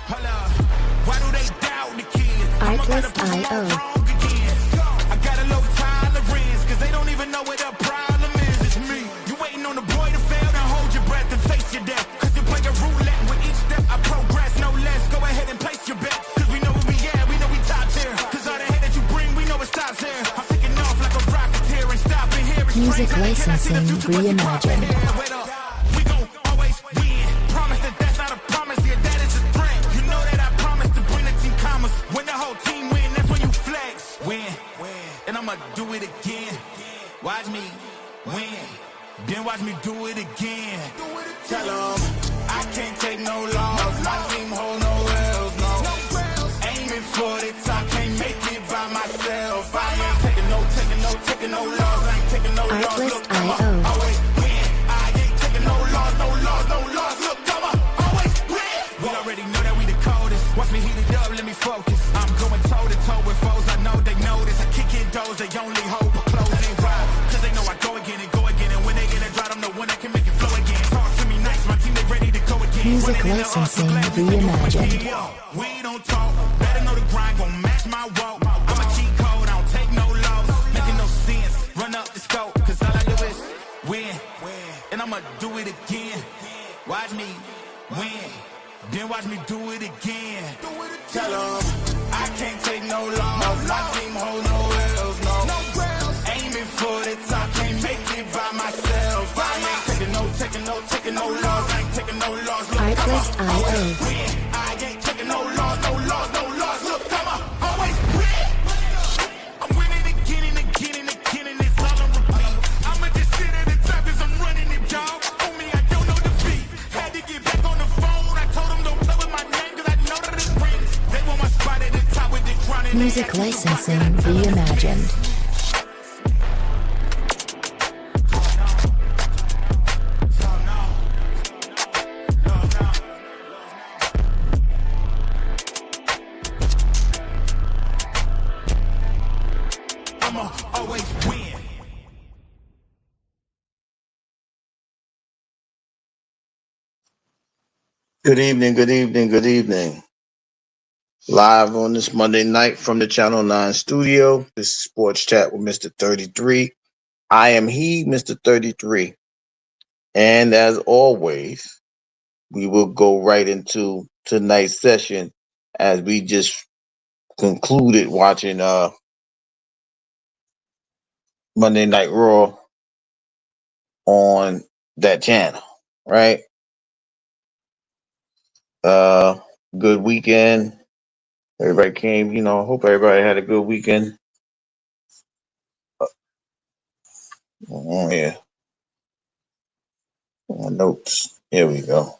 Why do they doubt the kid? Artlist.io. I got a low tolerance, cause they don't even know what the problem is. It's me. You waiting on the boy to fail, then hold your breath and face your death. Cause you play a roulette with each step. I progress, no less. Go ahead and place your bets. Cause we know where we at, we know we top tier. Cause all the hate that you bring, we know it stops here. I'm taking off like a rocketeer and stopping here. Music licensing reimagined. We gon' always win. Promise that that's not a promise, yeah, that is a threat. You know that I promise to bring the team commas. When the whole team win, that's when you flex. Win, and I'ma do it again. Watch me win, then watch me do it again. Tell 'em I can't take no loss. My team hold no L's, no. Aiming for the top, can't make it by myself. I ain't taking no loss. I ain't taking no loss. Look, come on, always win. I ain't taking no loss. Look, come on, always win. We already know that we the coldest. Watch me heat it up, let me focus. I'm going toe to toe with foes. I know they notice. I kick in doors, they only hope. Close ain't right, cause they know I go again. And when they get a drought, I'm the one that can make it flow again. Talk to me nice, my team they ready to go again. Music licensing reimagined. We don't talk, better know the grind, gon' match my walk. I'm a cheat code, I don't take no loss. Making no sense, run up the scope, cause all I do is win. And I'ma do it again. Watch me win, then watch me do it again. Tell 'em I can't take no loss. My team hold no L's, no. Aiming for the top, can't make it by myself. I ain't taking no loss. I ain't taking no loss. Artlist.io. I ain't taking no loss. Look, come on, always win. I'm winning again and again and again, and it's all on repeat. I'ma just sit at the top 'cause I'm running it, dog. On me, I don't know defeat. Had to get back on the phone. I told them don't play with my name 'cause I know that it rings. They want my spot at the top with the crown. Music licensing reimagined. I'ma always win. Good evening. Live on this Monday night from the Channel 9 studio. This is Sports Chat with Mr. 33. I am he, Mr. 33. And as always, we will go right into tonight's session as we just concluded watching Monday Night Raw on that channel, right? Good weekend. Everybody came, hope everybody had a good weekend. Yeah. My notes. Here we go.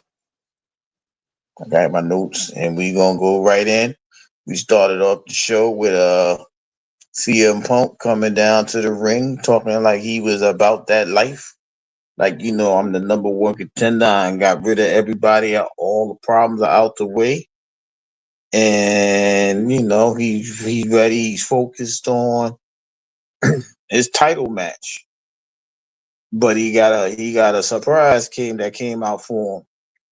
I got my notes and we gonna go right in. We started off the show with CM Punk coming down to the ring talking like he was about that life. Like, I'm the number one contender and got rid of everybody. All the problems are out the way. And, he's ready. He's focused on his title match. But he got a surprise that came out for him.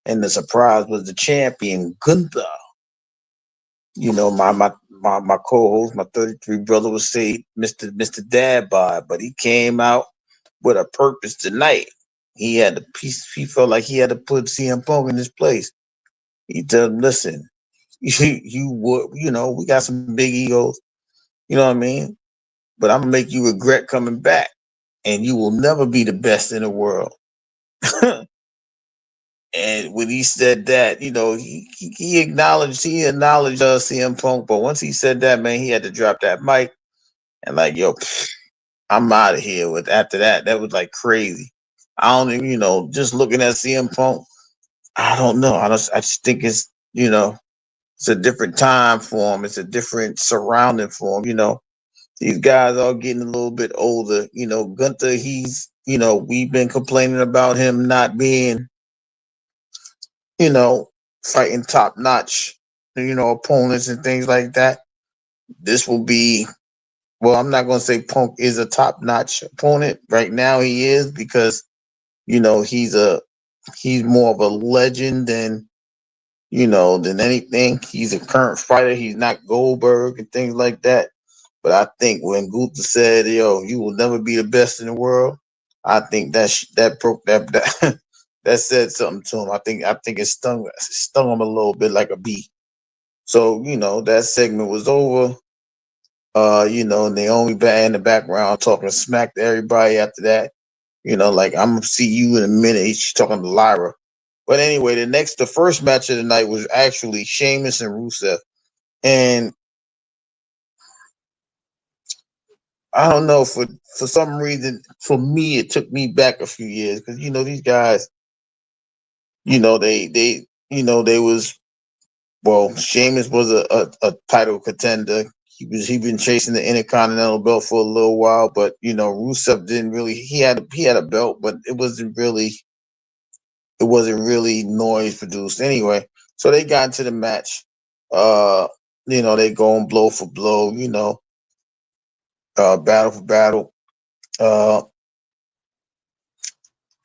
And the surprise was the champion, Gunther. My co-host, my 33 brother would say Mr. Dad Bod, but he came out with a purpose tonight. He felt like he had to put CM Punk in his place. He told him, listen, we got some big egos, you know what I mean? But I'm gonna make you regret coming back, and you will never be the best in the world. And when he said that, he acknowledged CM Punk, but once he said that, man, he had to drop that mic and like, yo, I'm out of here. After that was like crazy. I don't even, just looking at CM Punk, I don't know. I just think it's, it's a different time for him. It's a different surrounding for him. These guys are getting a little bit older. Gunther, we've been complaining about him not being, fighting top notch, opponents and things like that. This will be, well, I'm not going to say Punk is a top notch opponent. Right now he is because, he's more of a legend than than anything. He's a current fighter. He's not Goldberg and things like that. But I think when Gunther said, "Yo, you will never be the best in the world," I think that broke that that said something to him. I think it stung him a little bit like a bee. So that segment was over. Naomi back in the background talking smack to everybody after that. Like I'm gonna see you in a minute. She's talking to Lyra. But anyway, the first match of the night was actually Sheamus and Rusev. And I don't know, for some reason, for me, it took me back a few years because these guys, they was Sheamus was a title contender. He been chasing the Intercontinental belt for a little while, but Rusev didn't really. He had a belt, but it wasn't really noise produced anyway. So they got into the match. They going blow for blow. Battle for battle.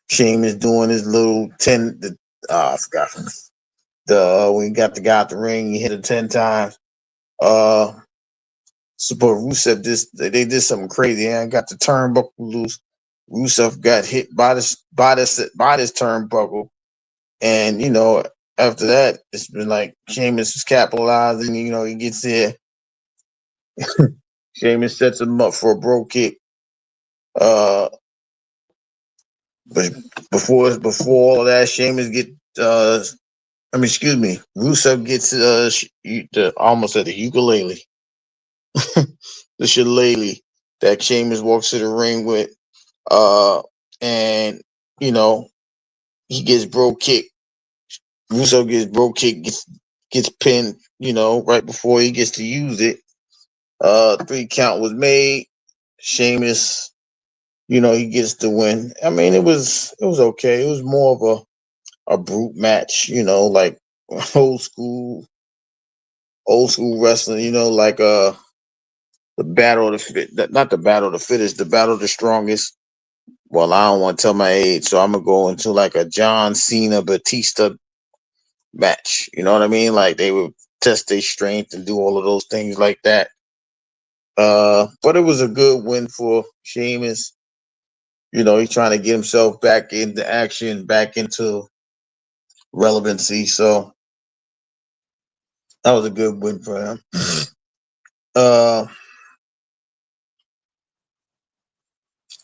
Sheamus doing his little 10. I forgot when he got the guy out the ring, he hit it 10 times. So, but Rusev they did something crazy. And got the turnbuckle loose. Rusev got hit by this turnbuckle, and after that, it's been like Sheamus is capitalizing. He gets there. Sheamus sets him up for a bro kick. But before all of that, Sheamus get excuse me, Rusev gets almost at the ukulele, the shillelagh that Sheamus walks to the ring with, and he gets bro kick. Rusev gets bro kick, gets pinned, right before he gets to use it. 3 count was made. Sheamus, he gets the win. I mean, it was okay. It was more of a brute match, like old school wrestling, like the battle of the fit, not the battle of the fittest, the battle of the strongest. Well, I don't want to tell my age, so I'm gonna go into like a John Cena Batista match. You know what I mean? Like they would test their strength and do all of those things like that. But it was a good win for Sheamus. He's trying to get himself back into action, back into relevancy. So that was a good win for him.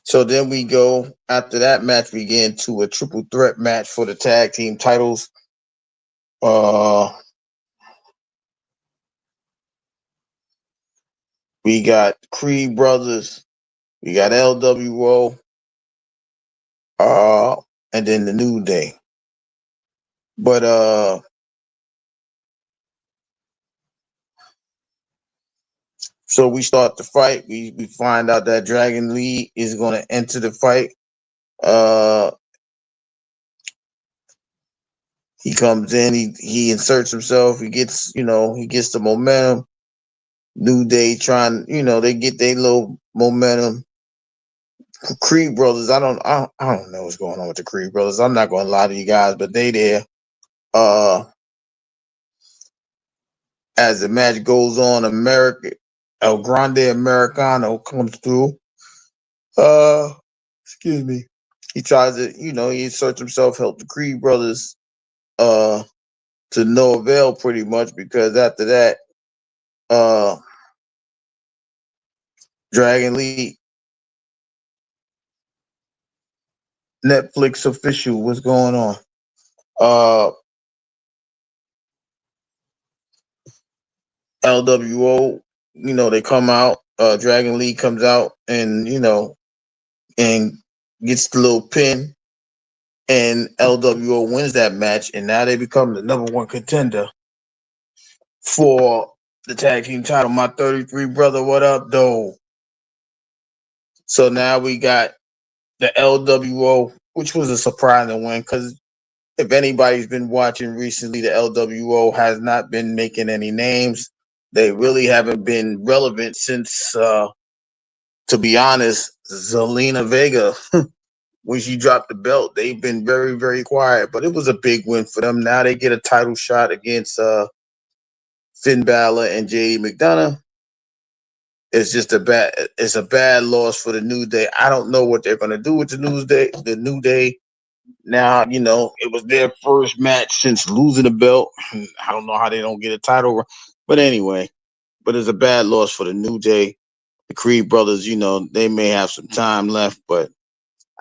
So then we go after that match, we get into a triple threat match for the tag team titles. We got Creed Brothers, we got LWO, and then the New Day. But so we start the fight. We find out that Dragon Lee is going to enter the fight. He comes in, he inserts himself, he gets the momentum. New Day trying, they get their little momentum. Creed Brothers, I don't know what's going on with the Creed Brothers. I'm not going to lie to you guys, but they there. As the match goes on, El Grande Americano comes through. Excuse me. He tries to, he inserts himself, help the Creed Brothers to no avail pretty much, because after that, Dragon Lee, Netflix official, what's going on? LWO, they come out. Dragon Lee comes out and and gets the little pin, and LWO wins that match, and now they become the number 1 contender for the tag team title. My 33 brother, what up, though? So now we got the LWO, which was a surprising win, because if anybody's been watching recently, the LWO has not been making any names. They really haven't been relevant since, to be honest, Zelina Vega when she dropped the belt, they've been very, very quiet. But it was a big win for them. Now they get a title shot against Finn Balor and JD McDonough. It's a bad loss for the New Day. I don't know what they're gonna do with the New Day. Now, it was their first match since losing the belt. I don't know how they don't get a title. But anyway, it's a bad loss for the New Day. The Creed brothers, they may have some time left, but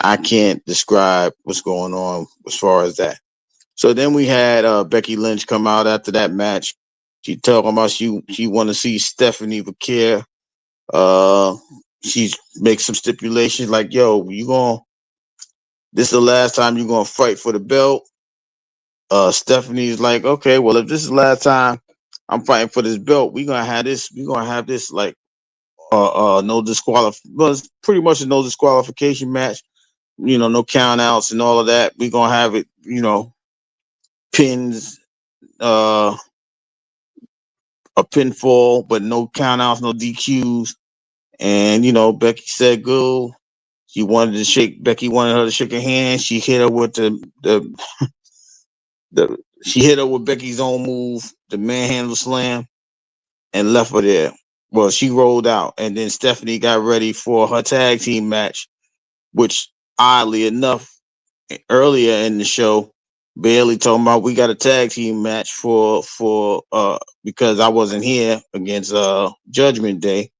I can't describe what's going on as far as that. So then we had Becky Lynch come out after that match. She talking about she want to see Stephanie Vaquer. She makes some stipulations like, yo, this is the last time you're gonna fight for the belt. Stephanie's like, okay, well, if this is the last time I'm fighting for this belt, we're gonna have this like no well, it's pretty much a no disqualification match, no count outs and all of that. We're gonna have it, pins, a pinfall, but no count outs, no DQs. And Becky said go. Becky wanted her to shake her hand. She hit her with she hit her with Becky's own move, the manhandle slam, and left her there. Well, she rolled out, and then Stephanie got ready for her tag team match, which oddly enough, earlier in the show, Bailey told me we got a tag team match for because I wasn't here against Judgment Day.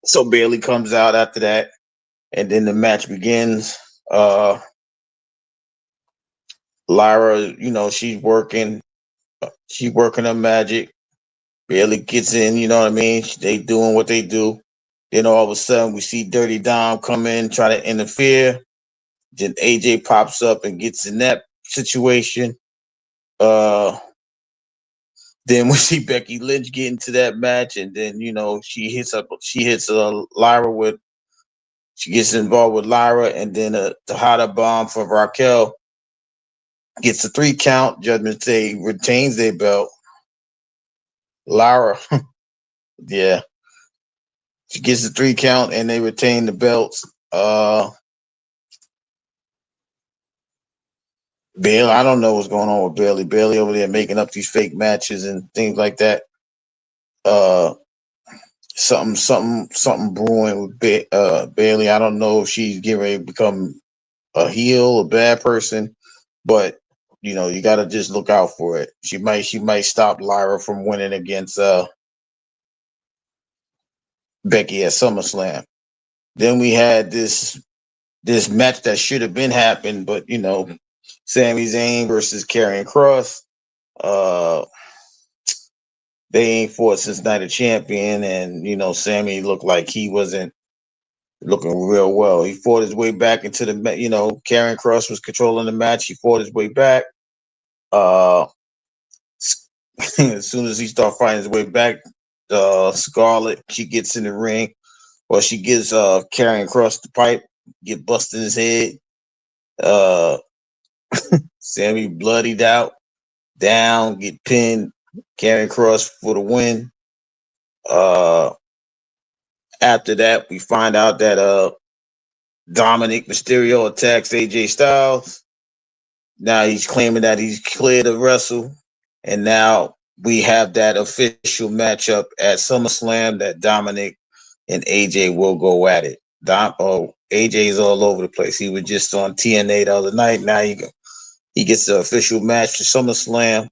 So Bailey comes out after that, and then the match begins. Lyra, she's working her magic. Bailey gets in, you know what I mean? They doing what they do. Then all of a sudden we see Dirty Dom come in, try to interfere. Then AJ pops up and gets in that situation. Then we see Becky Lynch get into that match, and then she hits Lyra with. She gets involved with Lyra, and then the Tejada bomb for Raquel gets a 3 count. Judgment Day retains their belt. Lyra, yeah, she gets a 3 count, and they retain the belts. Bailey, I don't know what's going on with Bailey. Bailey over there making up these fake matches and things like that. Something brewing with Bailey. I don't know if she's getting ready to become a heel, a bad person, but you got to just look out for it. She might stop Lyra from winning against Becky at SummerSlam. Then we had this match that should have been happened, but Sami Zayn versus Karrion Kross. They ain't fought since Night of Champion, and Sammy looked like he wasn't looking real well. He fought his way back into the Karrion Kross was controlling the match. He fought his way back. As soon as he started fighting his way back, Scarlett, she gets in the ring, or she gives Karrion Kross the pipe, get busted in his head. Sammy bloodied out, down, get pinned. Karrion Kross for the win. After that, we find out that Dominic Mysterio attacks AJ Styles. Now he's claiming that he's clear to wrestle, and now we have that official matchup at SummerSlam that Dominic and AJ will go at it. AJ is all over the place. He was just on TNA the other night. Now he gets the official match to SummerSlam.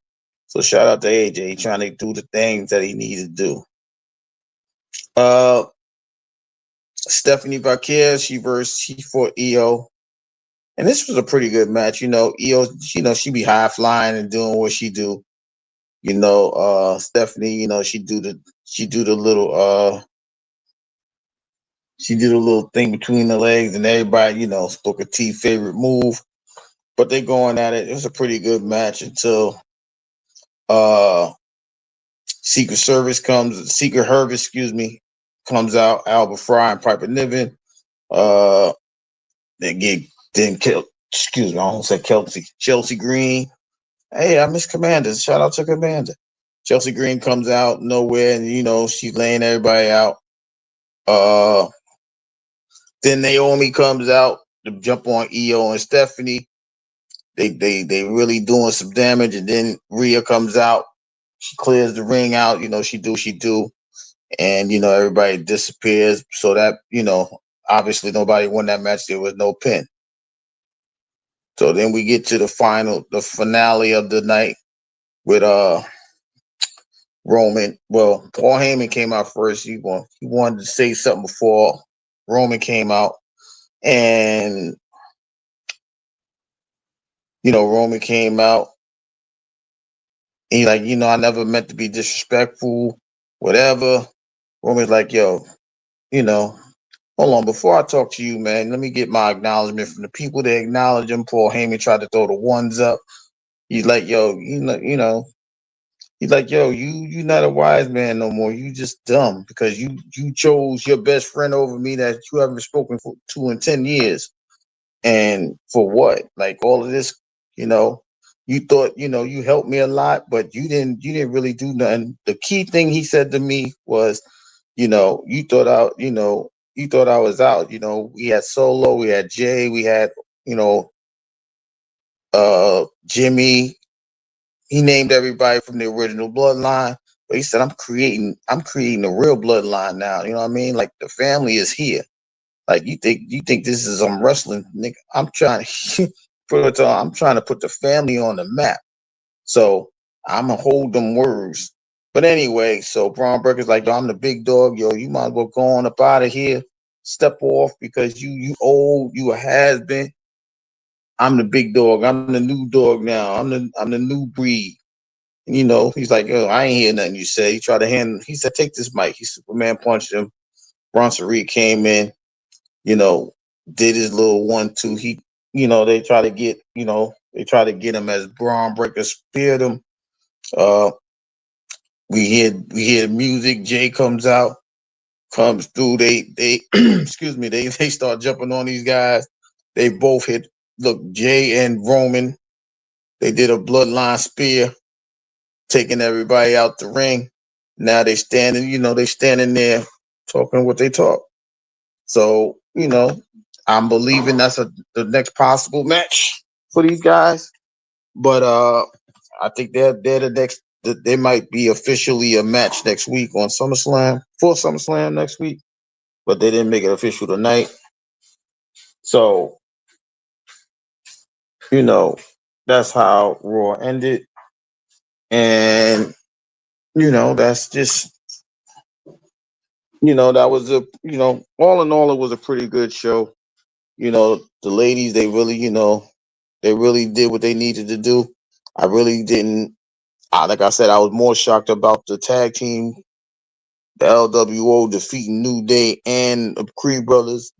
So shout out to AJ trying to do the things that he needs to do. Stephanie Vaquer, she fought Io. And this was a pretty good match. Io, she be high flying and doing what she do. Stephanie, she do the little thing between the legs, and everybody, Booker T favorite move. But they going at it. It was a pretty good match until Secret Service comes out. Alba Fry and Piper Niven. I almost said Kelsey. Chelsea Green. Hey, I miss Commander. Shout out to Commander. Chelsea Green comes out nowhere, and she's laying everybody out. Then Naomi comes out to jump on Io and Stephanie. They really doing some damage, and then Rhea comes out. She clears the ring out. She do, and everybody disappears. So that obviously nobody won that match. There was no pin. So then we get to the finale of the night with Roman. Well, Paul Heyman came out first. He wanted to say something before Roman came out, and Roman came out. He like, I never meant to be disrespectful, whatever. Roman's like, yo, hold on, before I talk to you, man, let me get my acknowledgement from the people that acknowledge him. Paul Heyman tried to throw the ones up. He's like, yo, he's like, yo, you not a wise man no more. You just dumb because you chose your best friend over me that you haven't spoken to in 10 years. And for what? Like all of this, you thought, you helped me a lot, but you didn't really do nothing. The key thing he said to me was, you thought you thought I was out. We had Solo, we had Jay, we had, Jimmy. He named everybody from the original bloodline. But he said, I'm creating a real bloodline now. You know what I mean? Like the family is here. Like you think this is wrestling, nigga. I'm trying to I'm trying to put the family on the map. So I'm gonna hold them words. But anyway, so Braun Breaker's like, yo, I'm the big dog, yo. You might as well go on up out of here, step off because you old, you a has been. I'm the big dog. I'm the new dog now. I'm the new breed. He's like, yo, I ain't hear nothing you say. He tried to he said, take this mic. He Superman punched him. Bronson Reed came in, did his little 1-2. They try to get him as Braun Breaker speared him. We hear music. Jay comes through. They excuse me. They start jumping on these guys. They both hit. Look, Jay and Roman. They did a bloodline spear, taking everybody out the ring. Now they standing. They standing there talking what they talk. So I'm believing that's the next possible match for these guys. But I think they're the next. They might be officially a match next week on SummerSlam for SummerSlam next week, but they didn't make it official tonight. So that's how Raw ended, and that's just that was all in all it was a pretty good show. The ladies they really did what they needed to do. I really didn't. Like I said, I was more shocked about the tag team, the LWO defeating New Day and the Creed Brothers.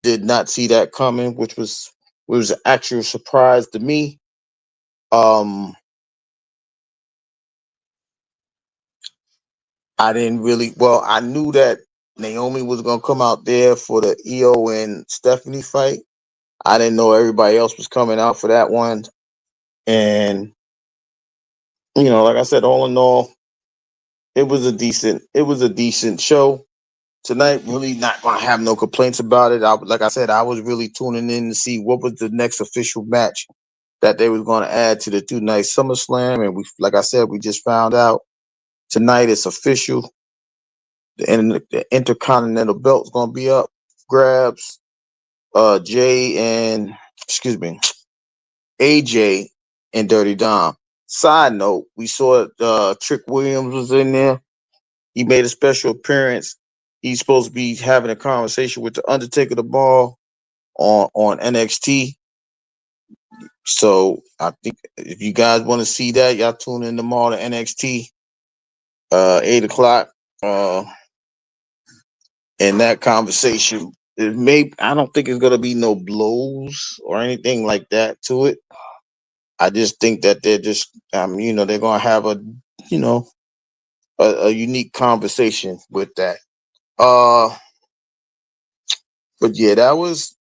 Did not see that coming, which was an actual surprise to me. I didn't really. Well, I knew that Naomi was gonna come out there for the Io and Stephanie fight. I didn't know everybody else was coming out for that one. And like I said, all in all, it was a decent show tonight. Really not gonna have no complaints about it. Like I said, I was really tuning in to see what was the next official match that they was gonna add to the 2-night SummerSlam, and like I said, we just found out tonight it's official. The Intercontinental belt's gonna be up grabs. AJ and Dirty Dom. Side note, we saw Trick Williams was in there. He made a special appearance. He's supposed to be having a conversation with the Undertaker tomorrow on NXT. So I think if you guys want to see that, y'all tune in tomorrow to NXT, 8:00. In that conversation, I don't think it's gonna be no blows or anything like that to it. I just think that they're just, they're gonna have a unique conversation with that. But yeah, that was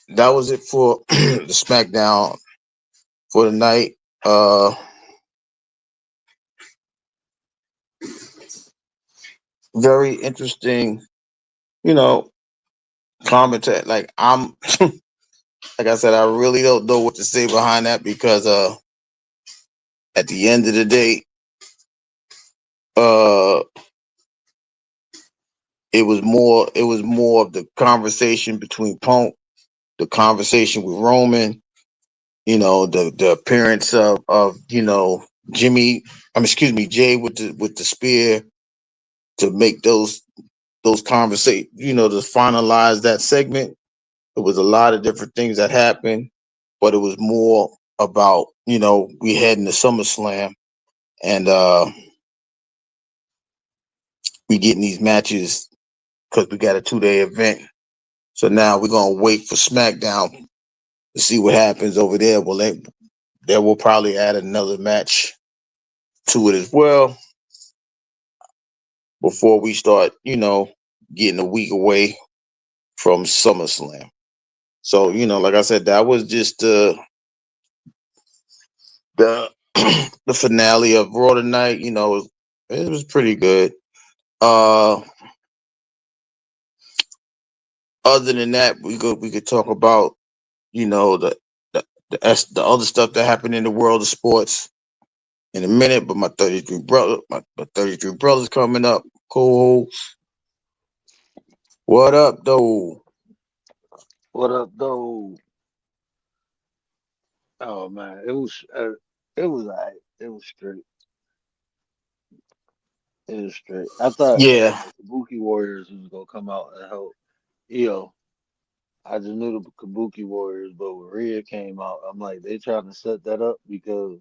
it for the SmackDown for the night. Very interesting. commentate. Like I'm, like I said, I really don't know what to say behind that because at the end of the day, uh, it was more of the conversation between Punk, the conversation with Roman, the appearance of Jimmy, excuse me, Jay with the spear to make those conversation, to finalize that segment. It was a lot of different things that happened, but it was more about, we heading to SummerSlam and we getting these matches because we got a 2-day event. So now we're gonna wait for SmackDown to see what happens over there. Well, they will probably add another match to it as well before we start, getting a week away from SummerSlam. So, like I said, that was just the the finale of Raw tonight. It was pretty good. Uh, Other than that, we could talk about the other stuff that happened in the world of sports in a minute. But my 33 brothers coming up. Cool. What up, though? What up, though? Oh man, it was alright. It was straight. It was straight. I thought Yeah, the Kabuki Warriors was gonna come out and help. Yo, I just knew the Kabuki Warriors, but when Rhea came out, I'm like, they trying to set that up because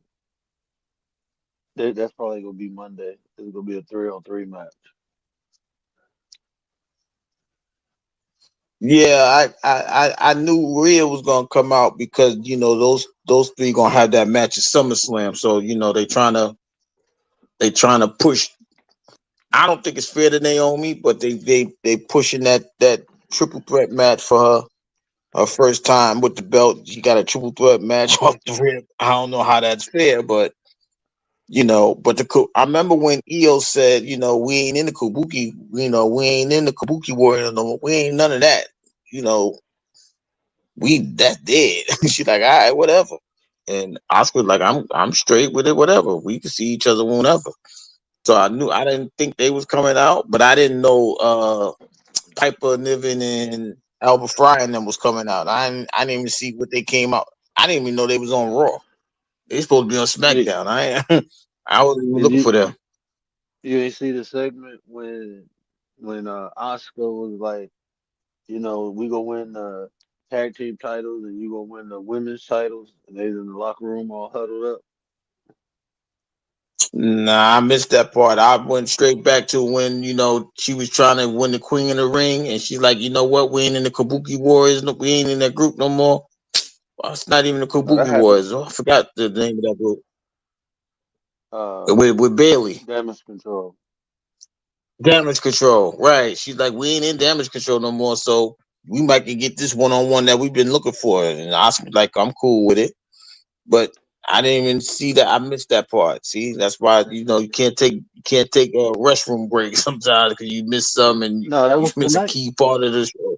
that's probably gonna be Monday. It's gonna be a 3-on-3 match. yeah. I knew Rhea was gonna come out because those three gonna have that match at SummerSlam. So they trying to push. I don't think it's fair to Naomi, but they pushing that triple threat match for her first time with the belt. She got a triple threat match off the rip. I don't know how that's fair, but I remember when Io said, we ain't in the Kabuki, we ain't in the Kabuki Warrior no more. We ain't none of that. You know, we that's dead. She's like, all right, whatever. And Oscar's like, I'm straight with it, whatever. We can see each other whenever. So I didn't think they was coming out, but I didn't know Piper Niven and Albert Fry and them was coming out. I didn't even see what they came out. I didn't even know they was on Raw. They supposed to be on Did, SmackDown. I wasn't even did looking you for them. you ain't see the segment when Oscar was like, we gonna win the tag team titles and you gonna win the women's titles, and they in the locker room all huddled up. Nah, I missed that part. I went straight back to when she was trying to win the Queen of the Ring, and she's like, you know what? We ain't in the Kabuki Warriors. No, we ain't in that group no more. Well, it's not even the No, that Kabuki happened. Warriors. Oh, I forgot the name of that group Uh, with Bailey. Damage Control. Damage Control, right? She's like, we ain't in Damage Control no more, so we might can get this one-on-one that we've been looking for. And I was like, I'm cool with it, but I didn't even see that. I missed that part. See, that's why you can't take a restroom break sometimes because you miss some and No, that you was miss a tonight. key part of the show.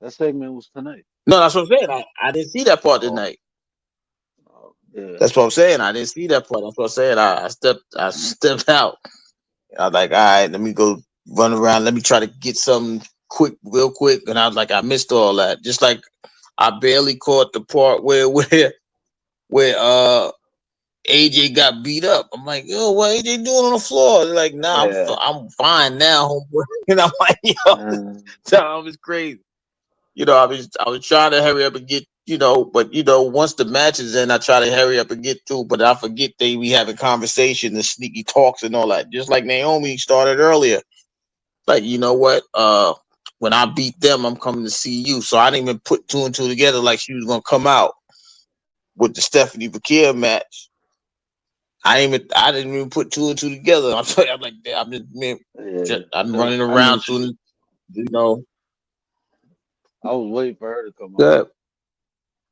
That segment was tonight. No, that's what I'm saying. I didn't see that part Oh, tonight. yeah. That's what I'm saying. I didn't see that part. That's what I'm saying. I stepped out. I was like, all right, let me go run around. Let me try to get something quick, real quick. And I was like, I missed all that. Just like I barely caught the part where AJ got beat up. I'm like, yo, what AJ doing on the floor? They're like, nah, Yeah. I'm fine now, homeboy. And I'm like, yo, Um, Tom is crazy. I was trying to hurry up and get, but once the match is in, I try to hurry up and get through. But I forget they we having conversation, the sneaky talks and all that. Just like Naomi started earlier. Like, you know what? When I beat them, I'm coming to see you. So I didn't even put two and two together like she was gonna come out with the Stephanie Bakir match. I didn't even put two and two together. I'm like, I'm just, man, yeah. I'm running I knew around she. doing, you know, I was waiting for her to come out. that.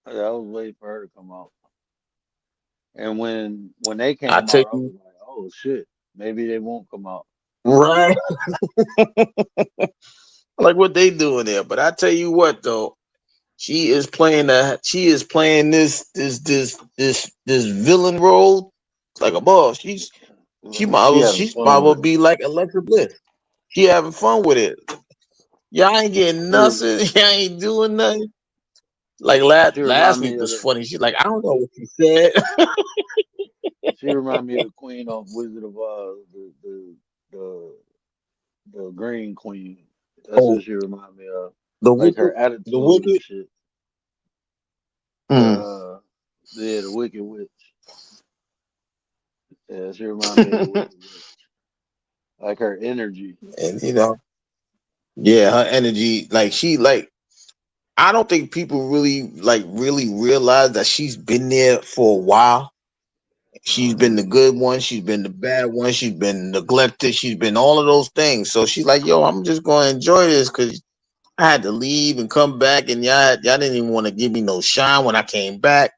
Yeah, I was waiting for her to come out. And when they I came out, take I you was like, oh shit, maybe they won't come out. right. like what they doing there. But I tell you what though, she is playing this villain role like a boss. She having She might fun well with it. be like Alexa Bliss. She having fun with it. Y'all ain't getting She nothing. Y'all ain't doing nothing. Like she last remind me week of was the funny. She's like, I don't know what she said. she remind me of the queen of Wizard of Oz, the the Green Queen. That's Oh, what she remind me of. the Like wicked, her the attitude and wicked. shit. Mm. The Wicked Witch. Yeah, she remind me of the Wicked Witch. Like her energy. And yeah, her energy, like she like. I don't think people really realize that she's been there for a while. She's been Uh-huh. the good one. She's been the bad one. She's been neglected. She's been all of those things. So she's like, yo, I'm just going to enjoy this because I had to leave and come back, and y'all didn't even want to give me no shine when I came back.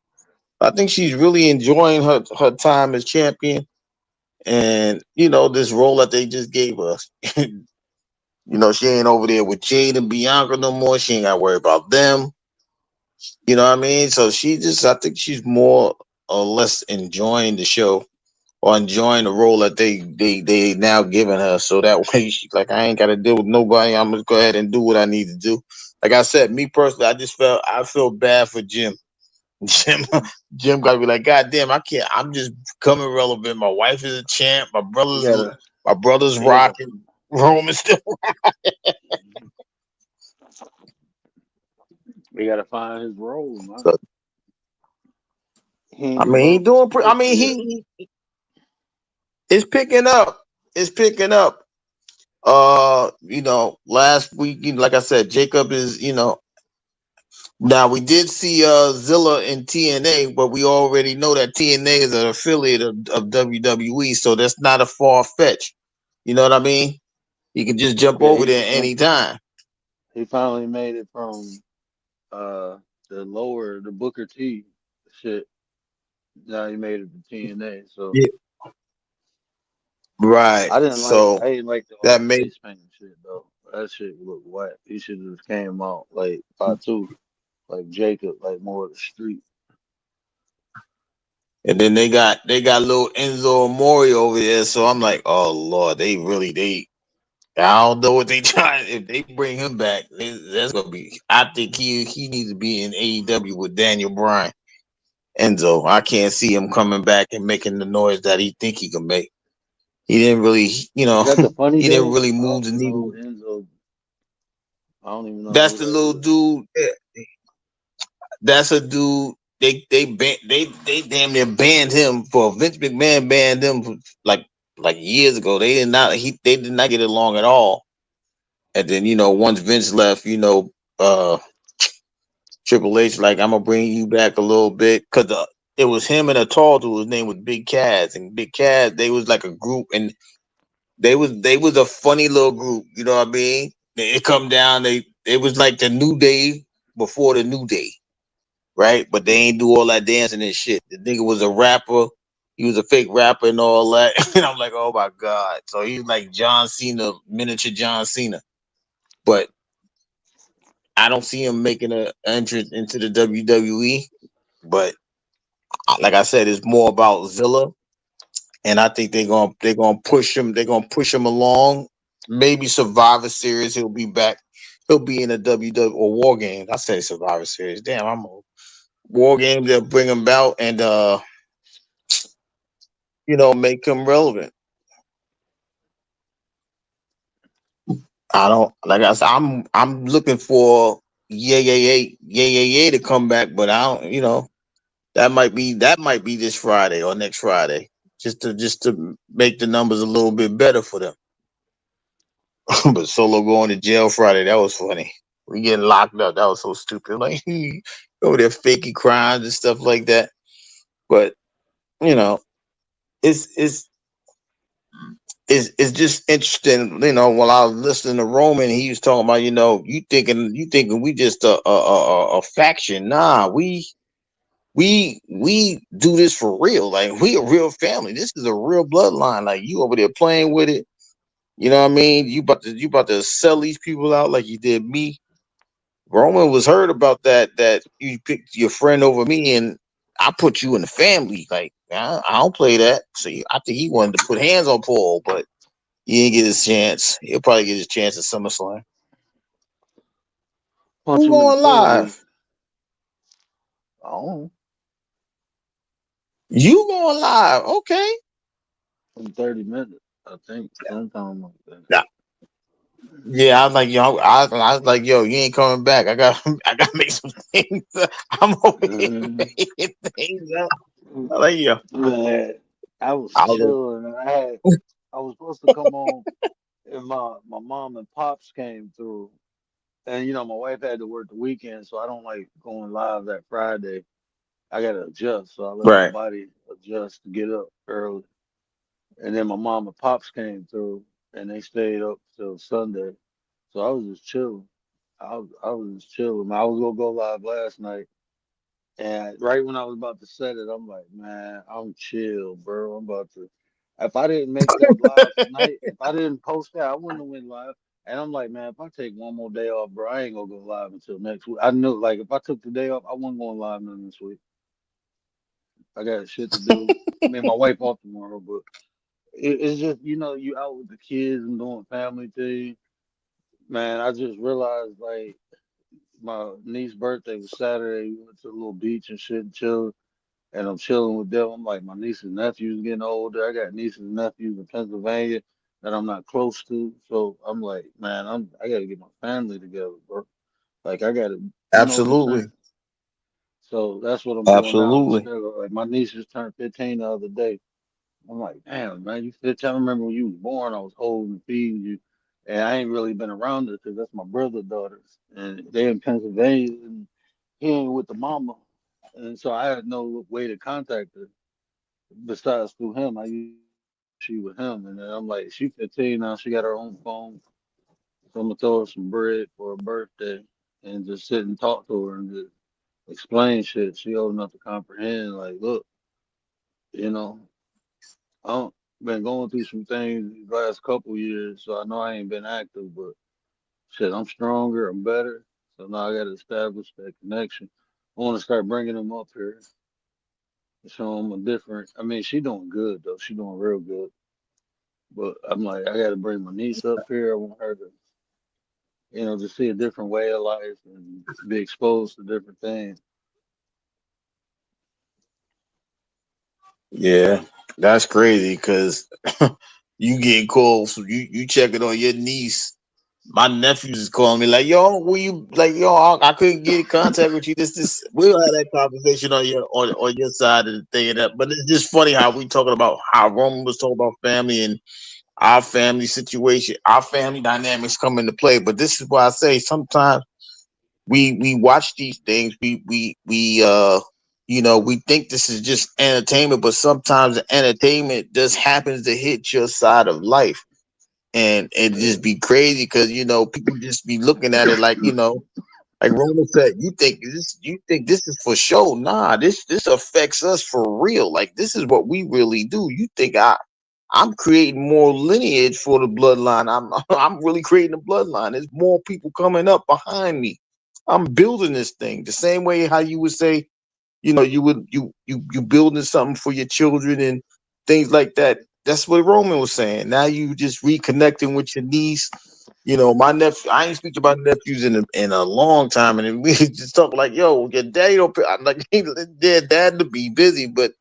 I think she's really enjoying her time as champion, and this role that they just gave us. She ain't over there with Jade and Bianca no more. She ain't got to worry about them. You know what I mean? So I think she's more or less enjoying the show or enjoying the role that they now giving her. So that way she's like, I ain't got to deal with nobody. I'm gonna go ahead and do what I need to do. Like I said, me personally, I feel bad for Jim. Jim, Jim got to be like, God damn, I can't. I'm just becoming relevant. My wife is a champ. He gotta My brother's he gotta rocking. Roman still. he gotta find his role, man. So, He ain't I mean, he developed his doing. I character mean, yet. it's picking up. It's picking up. Last week, like I said, Jacob is, now we did see Zilla in TNA, but we already know that TNA is an affiliate of WWE, so that's not a far fetch. You know what I mean? You can just jump Yeah, over there anytime. he finally made it from uh the Booker T shit. Now he made it to TNA. So Yeah. Right. So I didn't like the that whole made face paint shit though. That shit looked whack. He should have just came out like Fatu, like Jacob, like more of the street. and then they got little Enzo Amore over there, so I'm like, oh Lord, they I don't know what they trying. If they bring him back, that's gonna be. I think he needs to be in AEW with Daniel Bryan. Enzo, I can't see him coming back and making the noise that he think he can make. He didn't really, Is that the funny he didn't dude? really I move don't the even know needle. Enzo. I don't even know That's who the that little is. dude. That's a dude. They damn near banned him for Vince McMahon banned him like years ago. They did not get along at all. And then once Vince left, uh Triple H like I'm gonna bring you back a little bit because it was him and a tall dude. His name was Big Cass, and Big Cass they was like a group, and they was a funny little group. You know what I mean? It come down. It was like the New Day before the New Day, right? But they ain't do all that dancing and shit. The nigga was a rapper. He was a fake rapper and all that. And I'm like, oh my god. So he's like John Cena, miniature John Cena. But I don't see him making an entrance into the WWE. But like I said, it's more about Zilla, and I think they're gonna push him. They're gonna push him along. Maybe Survivor Series, he'll be back. He'll be in a WWE or War Games. I say Survivor Series. Damn, I'm old. War Games. They'll bring him out and make him relevant. I don't like I said. I'm looking for yeah to come back, but I don't. That might be this Friday or next Friday, just to make the numbers a little bit better for them. But Solo going to jail Friday, that was funny. We getting locked up, that was so stupid. Like over there faking crimes and stuff like that. But you know, it's it's it's just interesting. While I was listening to Roman, he was talking about you thinking we just a faction. Nah, we do this for real. Like we a real family. This is a real bloodline. Like you over there playing with it. You know what I mean? You about to sell these people out like you did me. Roman was hurt about that you picked your friend over me and I put you in the family. Like I don't play that. So I think he wanted to put hands on Paul, but he didn't get his chance. He'll probably get his chance at SummerSlam. Punch Who him in the going pussy. live? Oh, You going live? Okay. in 30 minutes, I think, sometime like that. Yeah, yeah. I was like, yo, I was like, yo, you ain't coming back. I got to make some things. I'm over here Mhm. making things up. I like, yo, Man, I was I was chilling. And I was supposed to come on, and my mom and pops came through, and my wife had to work the weekend, so I don't like going live that Friday. I gotta adjust, so I let my right. body adjust to get up early. And then my mom and pops came through, and they stayed up till Sunday. So I was just chilling. I was just chilling. I was gonna go live last night, and right when I was about to set it, I'm like, man, I'm chill, bro. I'm about to. If I didn't make that live tonight, if I didn't post that, I wouldn't have went live. And I'm like, man, if I take one more day off, bro, I ain't gonna go live until next week. I knew, like, if I took the day off, I wasn't going live none this week. I got shit to do. I mean, my wife off tomorrow, but it's just, you out with the kids and doing family things. Man, I just realized, like, my niece's birthday was Saturday. We went to a little beach and shit and chilled. And I'm chilling with them. I'm like, my nieces and nephews getting older. I got nieces and nephews in Pennsylvania that I'm not close to. So I'm like, man, I gotta get my family together, bro. Like I gotta, you know what I'm saying? Absolutely. So that's what I'm doing now. Absolutely. Instead of like my niece just turned 15 the other day. I'm like, damn, man, you 15. I remember when you was born, I was holding and feeding you. And I ain't really been around her because that's my brother's daughters. And they in Pennsylvania and he ain't with the mama. And so I had no way to contact her besides through him. I used she with him, and then I'm like, she 15 now. She got her own phone, so I'm gonna throw her some bread for her birthday, and just sit and talk to her and just explain shit. She old enough to comprehend. Like, look, you know, I don't been going through some things these last couple years, so I know I ain't been active, but shit, I'm stronger, I'm better. So now I got to establish that connection. I want to start bringing them up here, show them a different. I mean, she doing good though. She doing real good. But I'm like, I got to bring my niece up here. I want her to, to see a different way of life and be exposed to different things. Yeah, that's crazy because you getting calls. So you checking on your niece. My nephews is calling me like, yo, will you like, yo, I couldn't get in contact with you. This. We'll have that conversation on your side of the thing. And that, but it's just funny how we talking about how Roman was talking about family and our family situation, our family dynamics come into play. But this is why I say sometimes we watch these things. We think this is just entertainment, but sometimes the entertainment just happens to hit your side of life, and it just Yeah. be crazy because people just be looking at it like like Roman said, you think this is for show? Nah, this affects us for real. Like this is what we really do. You think I'm creating more lineage for the bloodline. I'm really creating a bloodline. There's more people coming up behind me. I'm building this thing the same way how you would say, you building something for your children and things like that. That's what Roman was saying. Now you just reconnecting with your niece. My nephew. I ain't speak to my nephews in a long time, and we just talk like, yo, your daddy don't. I'm like, their dad to be busy, but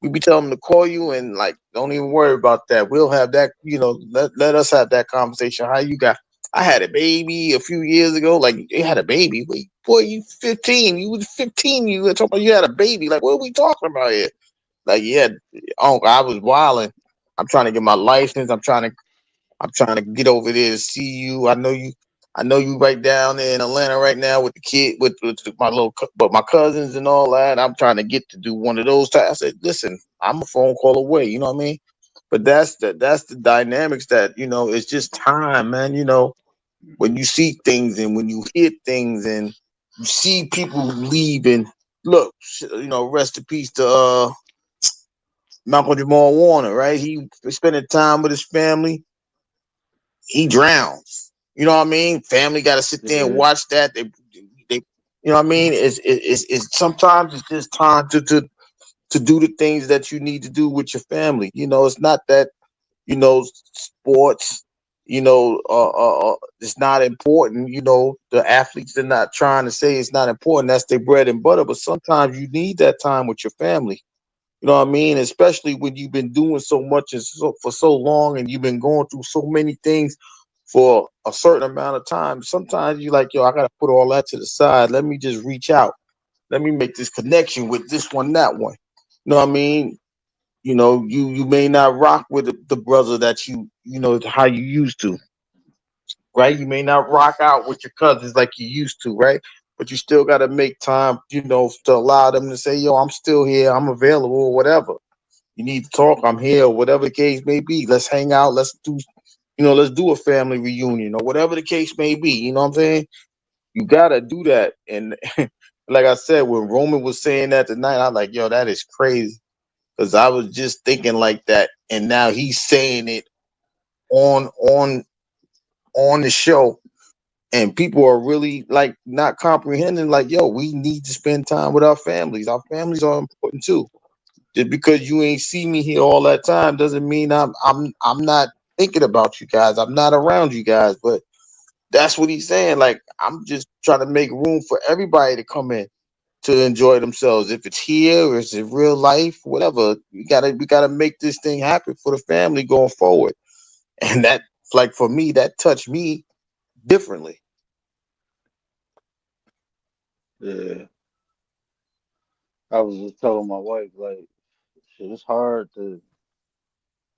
we be telling them to call you and like don't even worry about that. We'll have that, let us have that conversation. How you got I had a baby a few years ago. Like you had a baby. Wait, boy, you 15. You was 15. You were talking about you had a baby. Like, what are we talking about here? Like, yeah, oh, I was wilding. I'm trying to get my license. I'm trying to get over there to see you. I know you right down there in Atlanta right now with the kid with my but my cousins and all that. I'm trying to get to do one of those types. I said, listen, I'm a phone call away. You know what I mean? But that's the dynamics that it's just time, man. When you see things and when you hear things and you see people leave and look, rest in peace to Malcolm Jamal Warner, right? He was spending time with his family. he drowns. You know what I mean? Family got to sit there and Yeah, watch that. They, you know what I mean? It's sometimes it's just time to do the things that you need to do with your family. You know, it's not that sports. It's not important. The athletes are not trying to say it's not important. That's their bread and butter. But sometimes you need that time with your family. You know what I mean? Especially when you've been doing so much for so long, and you've been going through so many things for a certain amount of time. Sometimes you like, yo, I gotta put all that to the side. Let me just reach out. Let me make this connection with this one, that one. You know what I mean? You may not rock with the brother that how you used to, right? You may not rock out with your cousins like you used to, right? But you still got to make time, to allow them to say, yo, I'm still here, I'm available, or whatever. You need to talk, I'm here, whatever the case may be. Let's hang out, let's do a family reunion, or whatever the case may be. You know what I'm saying? You got to do that. And like I said, when Roman was saying that tonight, I'm like, yo, that is crazy. Because I was just thinking like that, and now he's saying it on on on the show, and people are really like not comprehending. Like, yo, we need to spend time with our families. Our families are important too. Just because you ain't see me here all that time doesn't mean I'm not thinking about you guys. I'm not around you guys. But that's what he's saying. Like, I'm just trying to make room for everybody to come in to enjoy themselves. If it's here or it's in real life, whatever, we gotta make this thing happen for the family going forward. And that, like, for me, that touched me differently. yeah. I was just telling my wife like, shit, it's hard to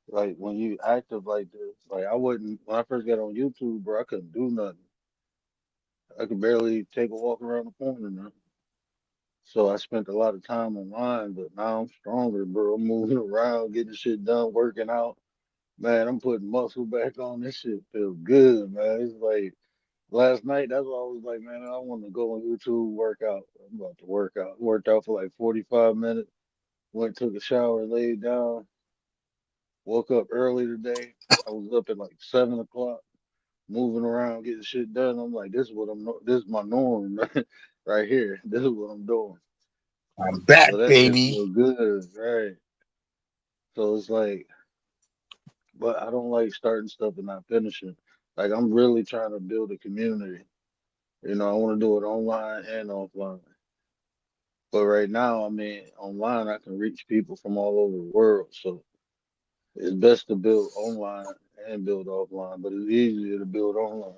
like when you active like this. Like I wouldn't when I first got on YouTube, bro. I couldn't do nothing. I could barely take a walk around the corner now. So I spent a lot of time online, but now I'm stronger, bro. I'm moving around, getting shit done, working out. Man, I'm putting muscle back on. This shit feels good, man. It's like last night, that's why I was like, man, I want to go on YouTube, work out. I'm about to work out. Worked out for like 45 minutes, went, took a shower, laid down, woke up early today. I was up at like 7 o'clock, moving around, getting shit done. I'm like, this is my norm, right here. This is what I'm doing. I'm back, So that shit baby. feel good, right? So it's like, but I don't like starting stuff and not finishing. Like I'm really trying to build a community. I want to do it online and offline. But right now, I mean, online I can reach people from all over the world. So it's best to build online and build offline. But it's easier to build online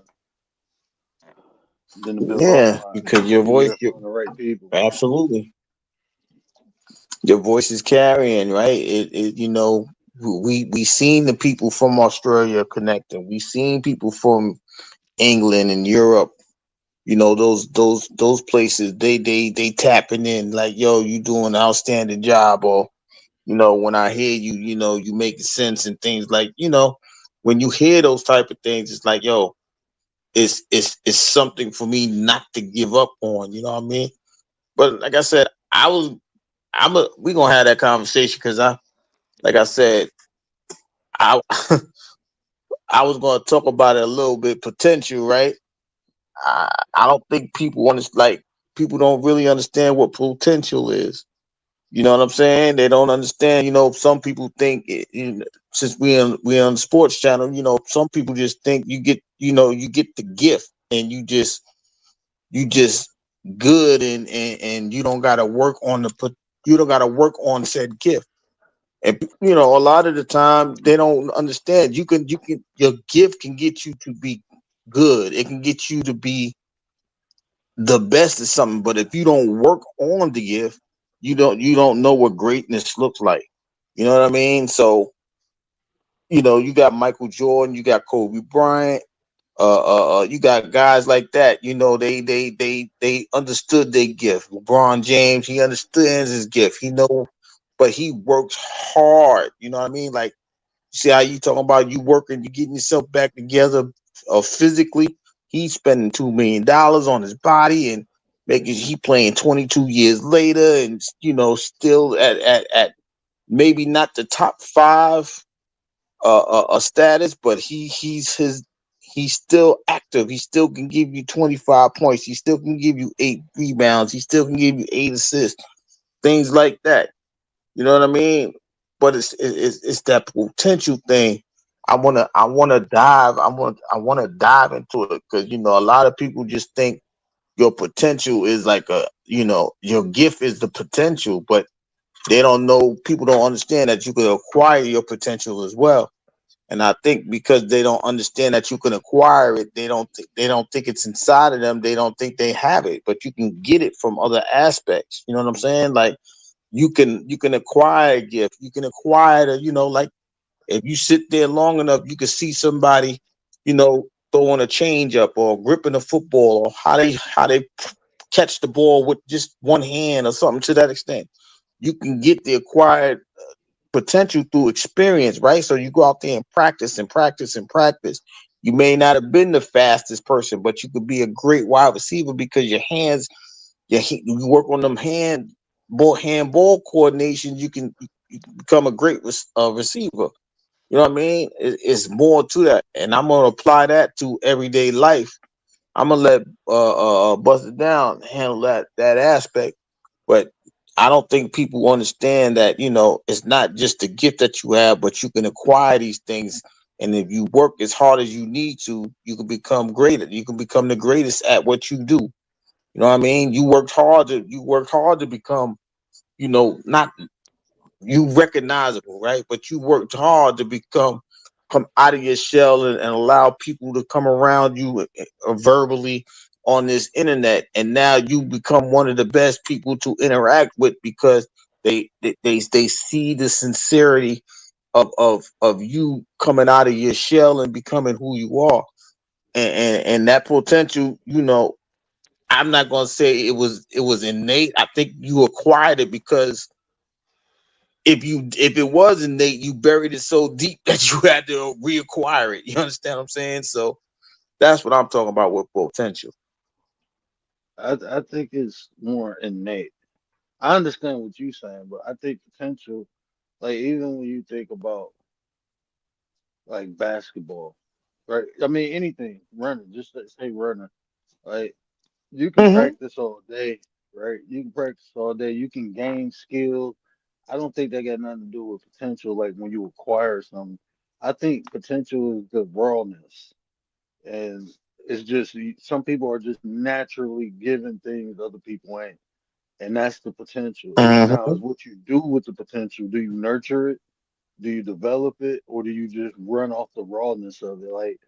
than to build Yeah, offline because because your you voice, gotta find the right people. absolutely, your voice is carrying, right? We seen the people from Australia connecting. We seen people from England and Europe. Those places, they tapping in like, yo, you doing an outstanding job. Or when I hear you, you make sense and things like, when you hear those type of things, it's like, yo, it's something for me not to give up on. You know what I mean? But like I said, we gonna have that conversation because like I said, I I was gonna talk about it a little bit, potential, right? I don't think people don't really understand what potential is. You know what I'm saying? They don't understand. Some people think since we on the sports channel, some people just think you get the gift, and you just good, and you don't gotta work on you don't gotta work on said gift. And a lot of the time they don't understand. You can your gift can get you to be good. It can get you to be the best at something. But if you don't work on the gift, you don't know what greatness looks like. You know what I mean? So you got Michael Jordan, you got Kobe Bryant, you got guys like that. They understood their gift. LeBron James, he understands his gift. But he works hard. You know what I mean? Like, see how you talking about you working, you getting yourself back together physically. He's spending $2 million on his body, and making he playing 22 years later, and still at maybe not the top five status, but he's his He's still active. He still can give you 25 points. He still can give you 8 rebounds. He still can give you 8 assists. Things like that. You know what I mean? But it's that potential thing. I wanna dive into it because a lot of people just think your potential is like your gift is the potential, but they don't know. People don't understand that you can acquire your potential as well. And I think because they don't understand that you can acquire it, they don't think it's inside of them. They don't think they have it, but you can get it from other aspects. You know what I'm saying? Like you can acquire a gift. You can acquire like if you sit there long enough, you can see somebody, throwing a change up or gripping a football or how they catch the ball with just one hand or something to that extent. You can get the acquired potential through experience, right? So you go out there and practice and practice and practice. You may not have been the fastest person, but you could be a great wide receiver because your hands, you work on them handball coordination. You can become a great receiver. You know what I mean? It's more to that, and I'm gonna apply that to everyday life. I'm gonna let bust it down handle that aspect, but I don't think people understand that it's not just the gift that you have, but you can acquire these things, and if you work as hard as you need to, you can become greater. You can become the greatest at what you do. You know what I mean? You worked hard to become not you recognizable, right? But you worked hard to come out of your shell and allow people to come around you verbally on this internet, and now you become one of the best people to interact with because they see the sincerity of you coming out of your shell and becoming who you are, and that potential. I'm not gonna say it was innate. I think you acquired it because if it was innate, you buried it so deep that you had to reacquire it. You understand what I'm saying? So that's what I'm talking about with potential. I think it's more innate. I understand what you're saying, but I think potential, like even when you think about like basketball, right? I mean anything, running, just let's say running, right? You can Hmm. practice all day, right? You can practice all day. You can gain skills. I don't think that got nothing to do with potential, like when you acquire something. I think potential is the rawness. And it's just some people are just naturally given things other people ain't. And that's the potential. Now, Hmm. is what you do with the potential. Do you nurture it? Do you develop it? Or do you just run off the rawness of it? Like,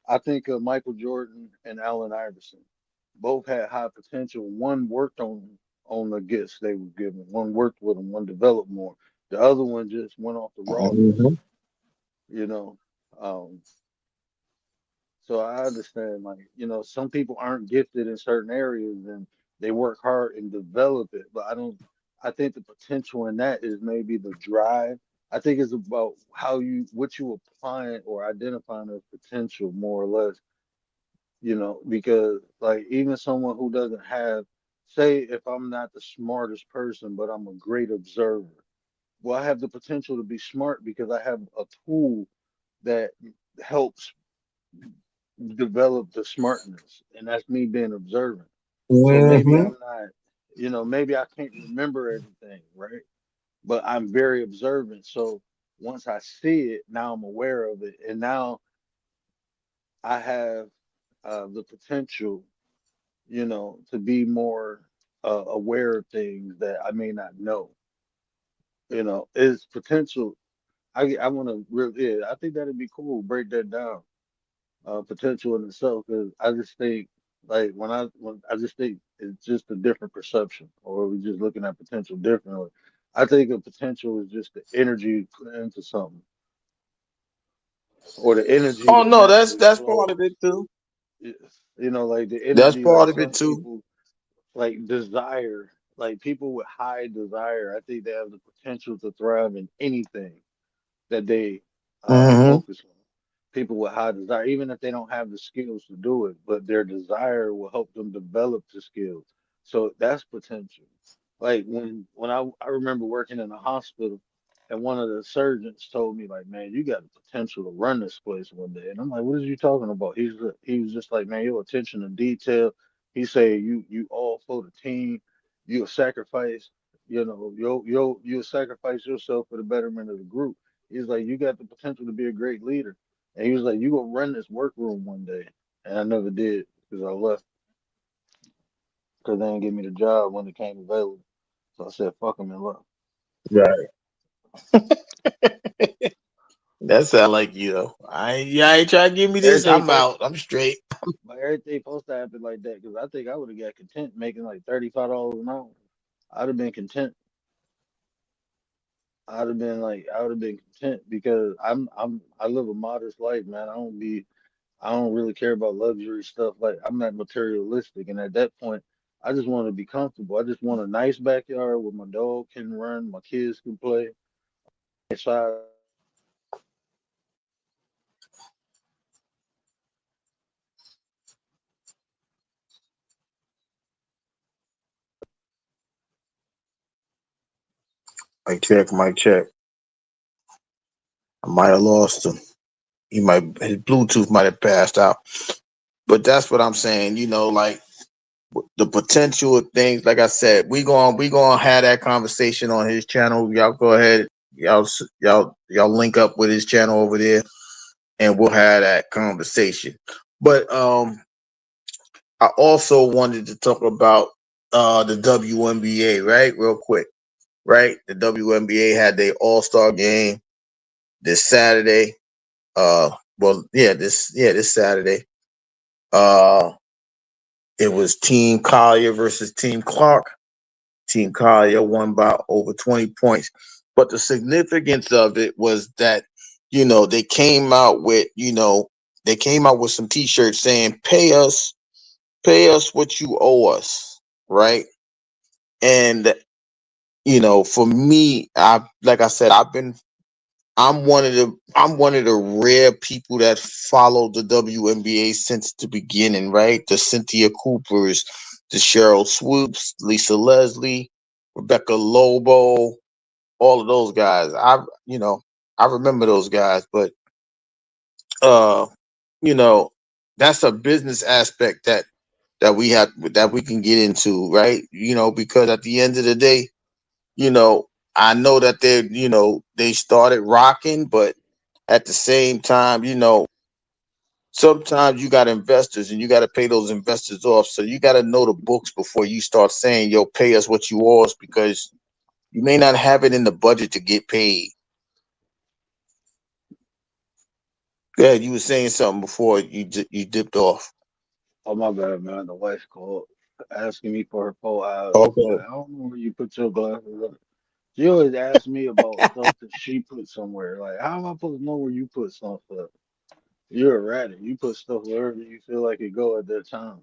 I think of Michael Jordan and Allen Iverson. Both had high potential. One worked on the gifts they were given. One worked with them. One developed more. The other one just went off the rawness. Hmm. You know, um, so I understand, like, some people aren't gifted in certain areas and they work hard and develop it. But I think the potential in that is maybe the drive. I think it's about what you applying or identifying as potential more or less, because like even someone who doesn't have, say, if I'm not the smartest person, but I'm a great observer. Well, I have the potential to be smart because I have a tool that helps develop the smartness, and that's me being observant. So maybe Hmm. I'm not, maybe I can't remember everything, right? But I'm very observant. So once I see it, now I'm aware of it, and now I have the potential, to be more aware of things that I may not know. Is potential. I want to really, yeah, I think that'd be cool. Break that down. Potential in itself because I just think like when I just think it's just a different perception or we're just looking at potential differently. I think of potential is just the energy you put into something or the energy Oh that no, that's naturally that's part of flows. it too. Like the That's energy like part of it some too. people like desire, like people with high desire, I think they have the potential to thrive in anything that they Hmm. focus on. People with high desire, even if they don't have the skills to do it, but their desire will help them develop the skills. So that's potential. Like when I remember working in a hospital, And one of the surgeons told me, like, man, you got the potential to run this place one day. And I'm like, what are you talking about? He was just like, man, your attention to detail. He said, you all for the team. You'll sacrifice, you'll sacrifice yourself for the betterment of the group. He's like, you got the potential to be a great leader. And he was like, you gonna run this workroom one day. And I never did because I left because they didn't give me the job when it came available. So I said, fuck him and left. Right. That sound like you though. I ain't trying to give me this. Everything I'm supposed out. I'm straight. But everything supposed to happen like that because I think I would have got content making like $35 an hour. I'd have been content. I would have been content because I live a modest life, man. I don't really care about luxury stuff. Like I'm not materialistic, and at that point, I just want to be comfortable. I just want a nice backyard where my dog can run, my kids can play. Inside, Mic check, mic check. I might have lost him. His Bluetooth might have passed out. But that's what I'm saying. Like the potential of things. Like I said, we gonna have that conversation on his channel. Y'all go ahead. Y'all link up with his channel over there, and we'll have that conversation. But I also wanted to talk about the WNBA, right? Real quick, right? The WNBA had their All-Star game this Saturday. This Saturday. Uh, it was Team Collier versus Team Clark. Team Collier won by over 20 points. But the significance of it was that, they came out with, some t-shirts saying, pay us what you owe us, right? And, for me, like I said, I'm one of the rare people that followed the WNBA since the beginning, right? The Cynthia Coopers, the Cheryl Swoops, Lisa Leslie, Rebecca Lobo, all of those guys. I remember those guys, but uh, you know, that's a business aspect that we can get into, right? Because at the end of the day, you know, I know that they started rocking, but at the same time, sometimes you got investors and you got to pay those investors off. So you got to know the books before you start saying, yo, pay us what you owe us, because you may not have it in the budget to get paid. Good. You were saying something before you dipped off. oh my bad, man. The wife called asking me for her 4 hours. Like, Okay. I don't know where you put your glasses at. She always asks me about stuff that she put somewhere. Like, how am I supposed to know where you put stuff at? You're erratic. You put stuff wherever you feel like it go at that time.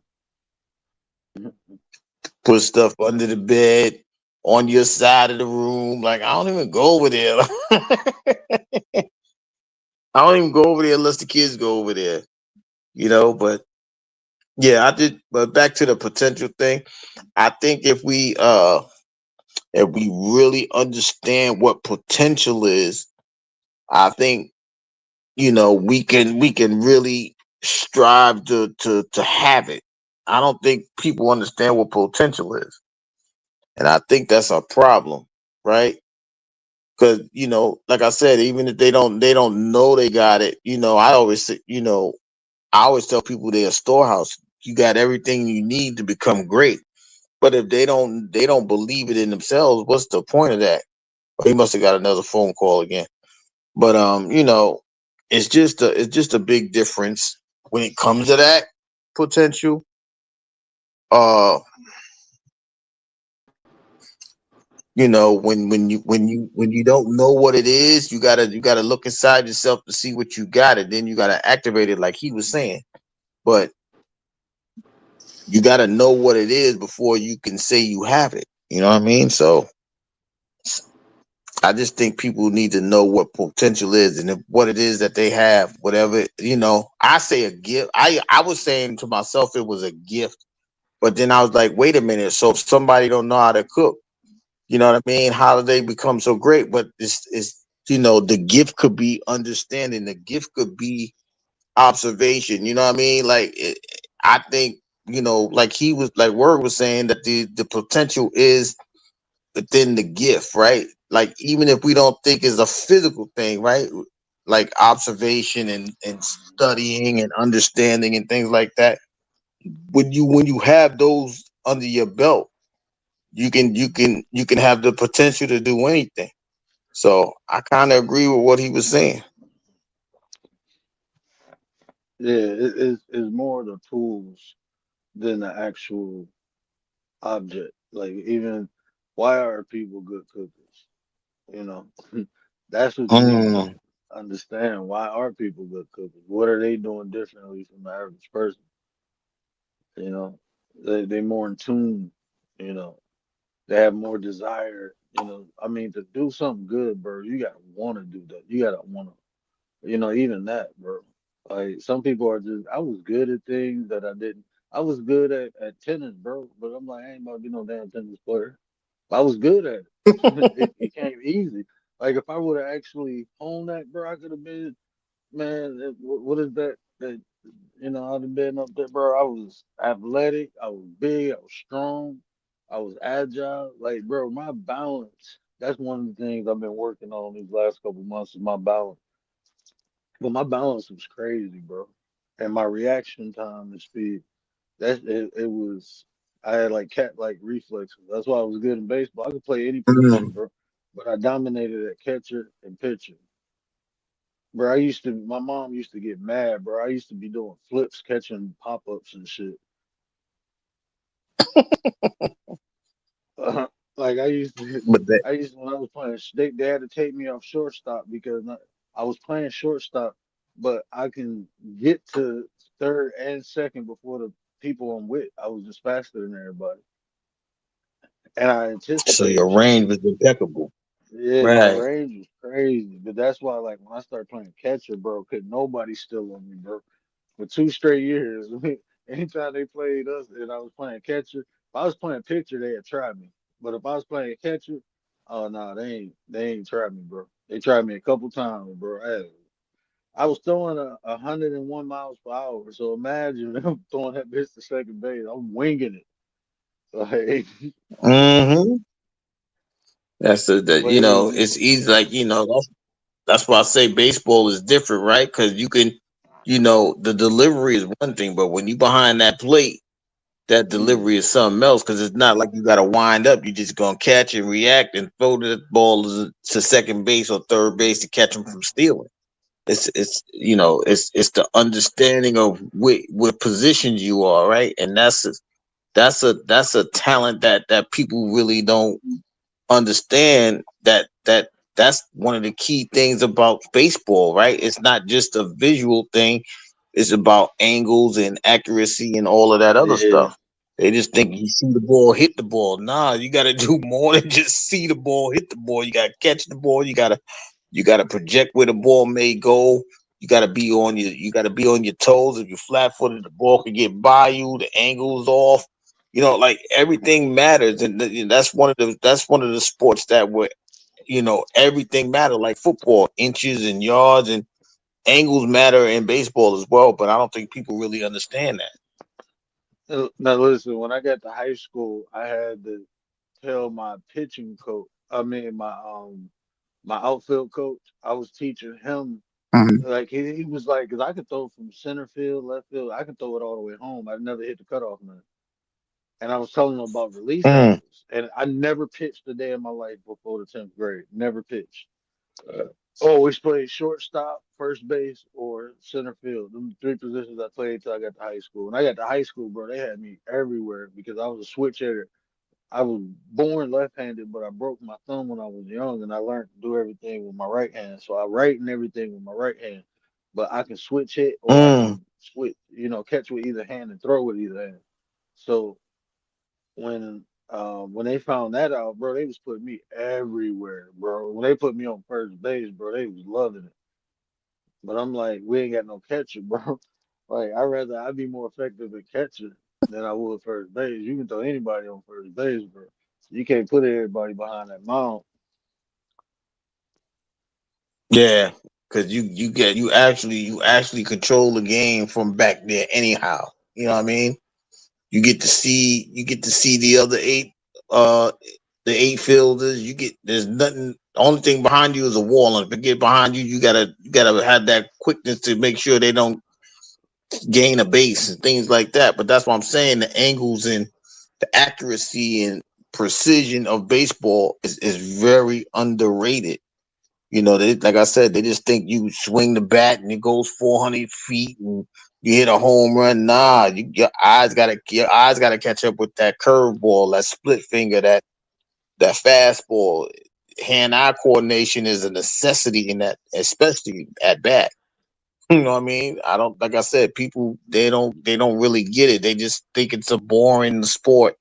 Put stuff under the bed, on your side of the room. Like, I don't even go over there. I don't even go over there unless the kids go over there. But yeah, I did. But back to the potential thing, I think if we really understand what potential is, I think we can really strive to have it. I don't think people understand what potential is, and I think that's a problem, right? Because like I said, even if they don't know they got it, I always tell people they're a storehouse. You got everything you need to become great. But if they don't believe it in themselves, what's the point of that? Oh, he must have got another phone call again. But it's just a big difference when it comes to that potential. Uh, when you don't know what it is, you gotta look inside yourself to see what you got, and then you gotta activate it, like he was saying. But you gotta know what it is before you can say you have it. You know what I mean? So I just think people need to know what potential is, and what it is that they have, whatever, I say a gift. I was saying to myself it was a gift, but then I was like, wait a minute. So if somebody don't know how to cook, You know what I mean? How did they become so great? But it's the gift could be understanding. The gift could be observation. You know what I mean? Like I think like he was like Word was saying that the potential is within the gift, right? Like even if we don't think it's a physical thing, right? Like observation and studying and understanding and things like that. When you have those under your belt, you can have the potential to do anything. So I kind of agree with what he was saying. Yeah, it's more the tools than the actual object. Like even why are people good cookers? You know, that's what you need to Mm, understand. Why are people good cookers? What are they doing differently from the average person? You know, they more in tune. You know, they have more desire. You know, I mean, to do something good, bro, you gotta want to do that. You gotta want to. You know, even that, bro. Like some people are just. I was good at things that I didn't. I was good at tennis, bro, but I'm like, I ain't about to be no damn tennis player. I was good at it. It came easy. Like if I would have actually honed that, bro, I could have been, man. What is that? That I'd have been up there, bro. I was athletic. I was big. I was strong. I was agile. Like, bro, my balance. That's one of the things I've been working on these last couple months is my balance. But my balance was crazy, bro. And my reaction time and speed. It was. I had like cat like reflexes. That's why I was good in baseball. I could play any position, mm. bro. But I dominated at catcher and pitcher. Bro, my mom used to get mad, bro. I used to be doing flips, catching pop ups and shit. Like But that when I was playing, they had to take me off shortstop because I was playing shortstop, but I can get to third and second before the people I'm with. I was just faster than everybody, and I so anticipated your shit. range was impeccable. Yeah, my Right. range was crazy, but that's why, like, when I started playing catcher, bro, could nobody steal on me, bro. For 2 straight years, anytime they played us and I was playing catcher, if I was playing pitcher, they had tried me. But if I was playing catcher, oh no, they ain't tried me, bro. They tried me a couple times, bro. I was throwing 101 miles per hour, so imagine them throwing that bitch to second base. I'm winging it, like, Hmm. That's the but it was it's easy. Like that's why I say baseball is different, right? Because you can, the delivery is one thing, but when you behind that plate, that yeah, delivery is something else. Because it's not like you got to wind up. You just gonna catch and react and throw the ball to second base or third base to catch them from stealing. It's the understanding of what positions you are, right? And that's a talent that people really don't understand. That's one of the key things about baseball, right? It's not just a visual thing. It's about angles and accuracy and all of that other yeah. stuff. They just think you see the ball, hit the ball. Nah, you got to do more than just see the ball, hit the ball. You got to catch the ball. You got to project where the ball may go. You got to be on your toes. If you're flat footed, the ball can get by you. The angle's off. Like everything matters, and that's one of the sports that where everything matter. Like football, inches and yards and angles matter in baseball as well. But I don't think people really understand that. Now listen, when I got to high school, I had to tell my pitching coach, I mean my outfield coach, I was teaching him Mhm. like he was like, cause I could throw from center field, left field, I could throw it all the way home. I never hit the cutoff man. And I was telling him about release Mm, angles, and I never pitched a day in my life before the 10th grade. Never pitched. Always played shortstop, first base, or center field. Them three positions I played till I got to high school. When I got to high school, bro, they had me everywhere because I was a switch hitter. I was born left-handed, but I broke my thumb when I was young, and I learned to do everything with my right hand. So I write and everything with my right hand, but I can switch hit or I mm, can switch, catch with either hand and throw with either hand. So when they found that out, bro, they was putting me everywhere, bro. When they put me on first base, bro, they was loving it. But I'm like, we ain't got no catcher, bro. Like I'd be more effective at catcher than I would first base. You can throw anybody on first base, bro. You can't put everybody behind that mound. Yeah, because you actually control the game from back there anyhow. You know what I mean? You get to see the other uh the eight fielders. There's nothing. The only thing behind you is a wall, and if it get behind you, you gotta have that quickness to make sure they don't gain a base and things like that. But that's what I'm saying. The angles and the accuracy and precision of baseball is very underrated. Like I said, they just think you swing the bat and it goes 400 feet and you hit a home run. Nah, your eyes gotta catch up with that curveball, that split finger, that fastball. Hand-eye coordination is a necessity in that, especially at bat. You know what I mean? I don't like I said, people they don't really get it. They just think it's a boring sport.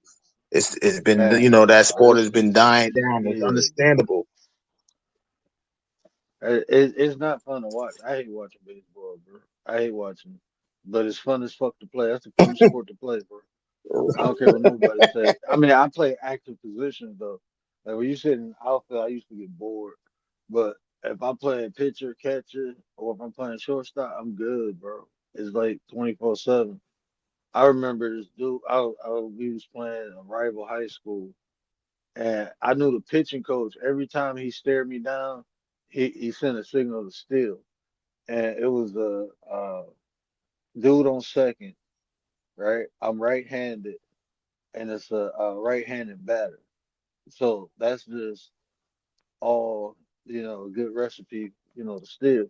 It's been Man, that sport it's, has been dying down. It's yeah, understandable. it's not fun to watch. I hate watching baseball, bro. I hate watching it, but it's fun as fuck to play. That's the funnest sport to play, bro. I don't care what nobody say. I mean, I play active positions though. Like when you sit in outfield, I used to get bored. But if I'm playing pitcher, catcher, or if I'm playing shortstop, I'm good, bro. It's like 24/7. I remember this dude. We was playing a rival high school, and I knew the pitching coach. Every time he stared me down, he sent a signal to steal, and it was a dude on second. Right, I'm right-handed, and it's a right-handed batter. So that's just all, a good recipe, to steal.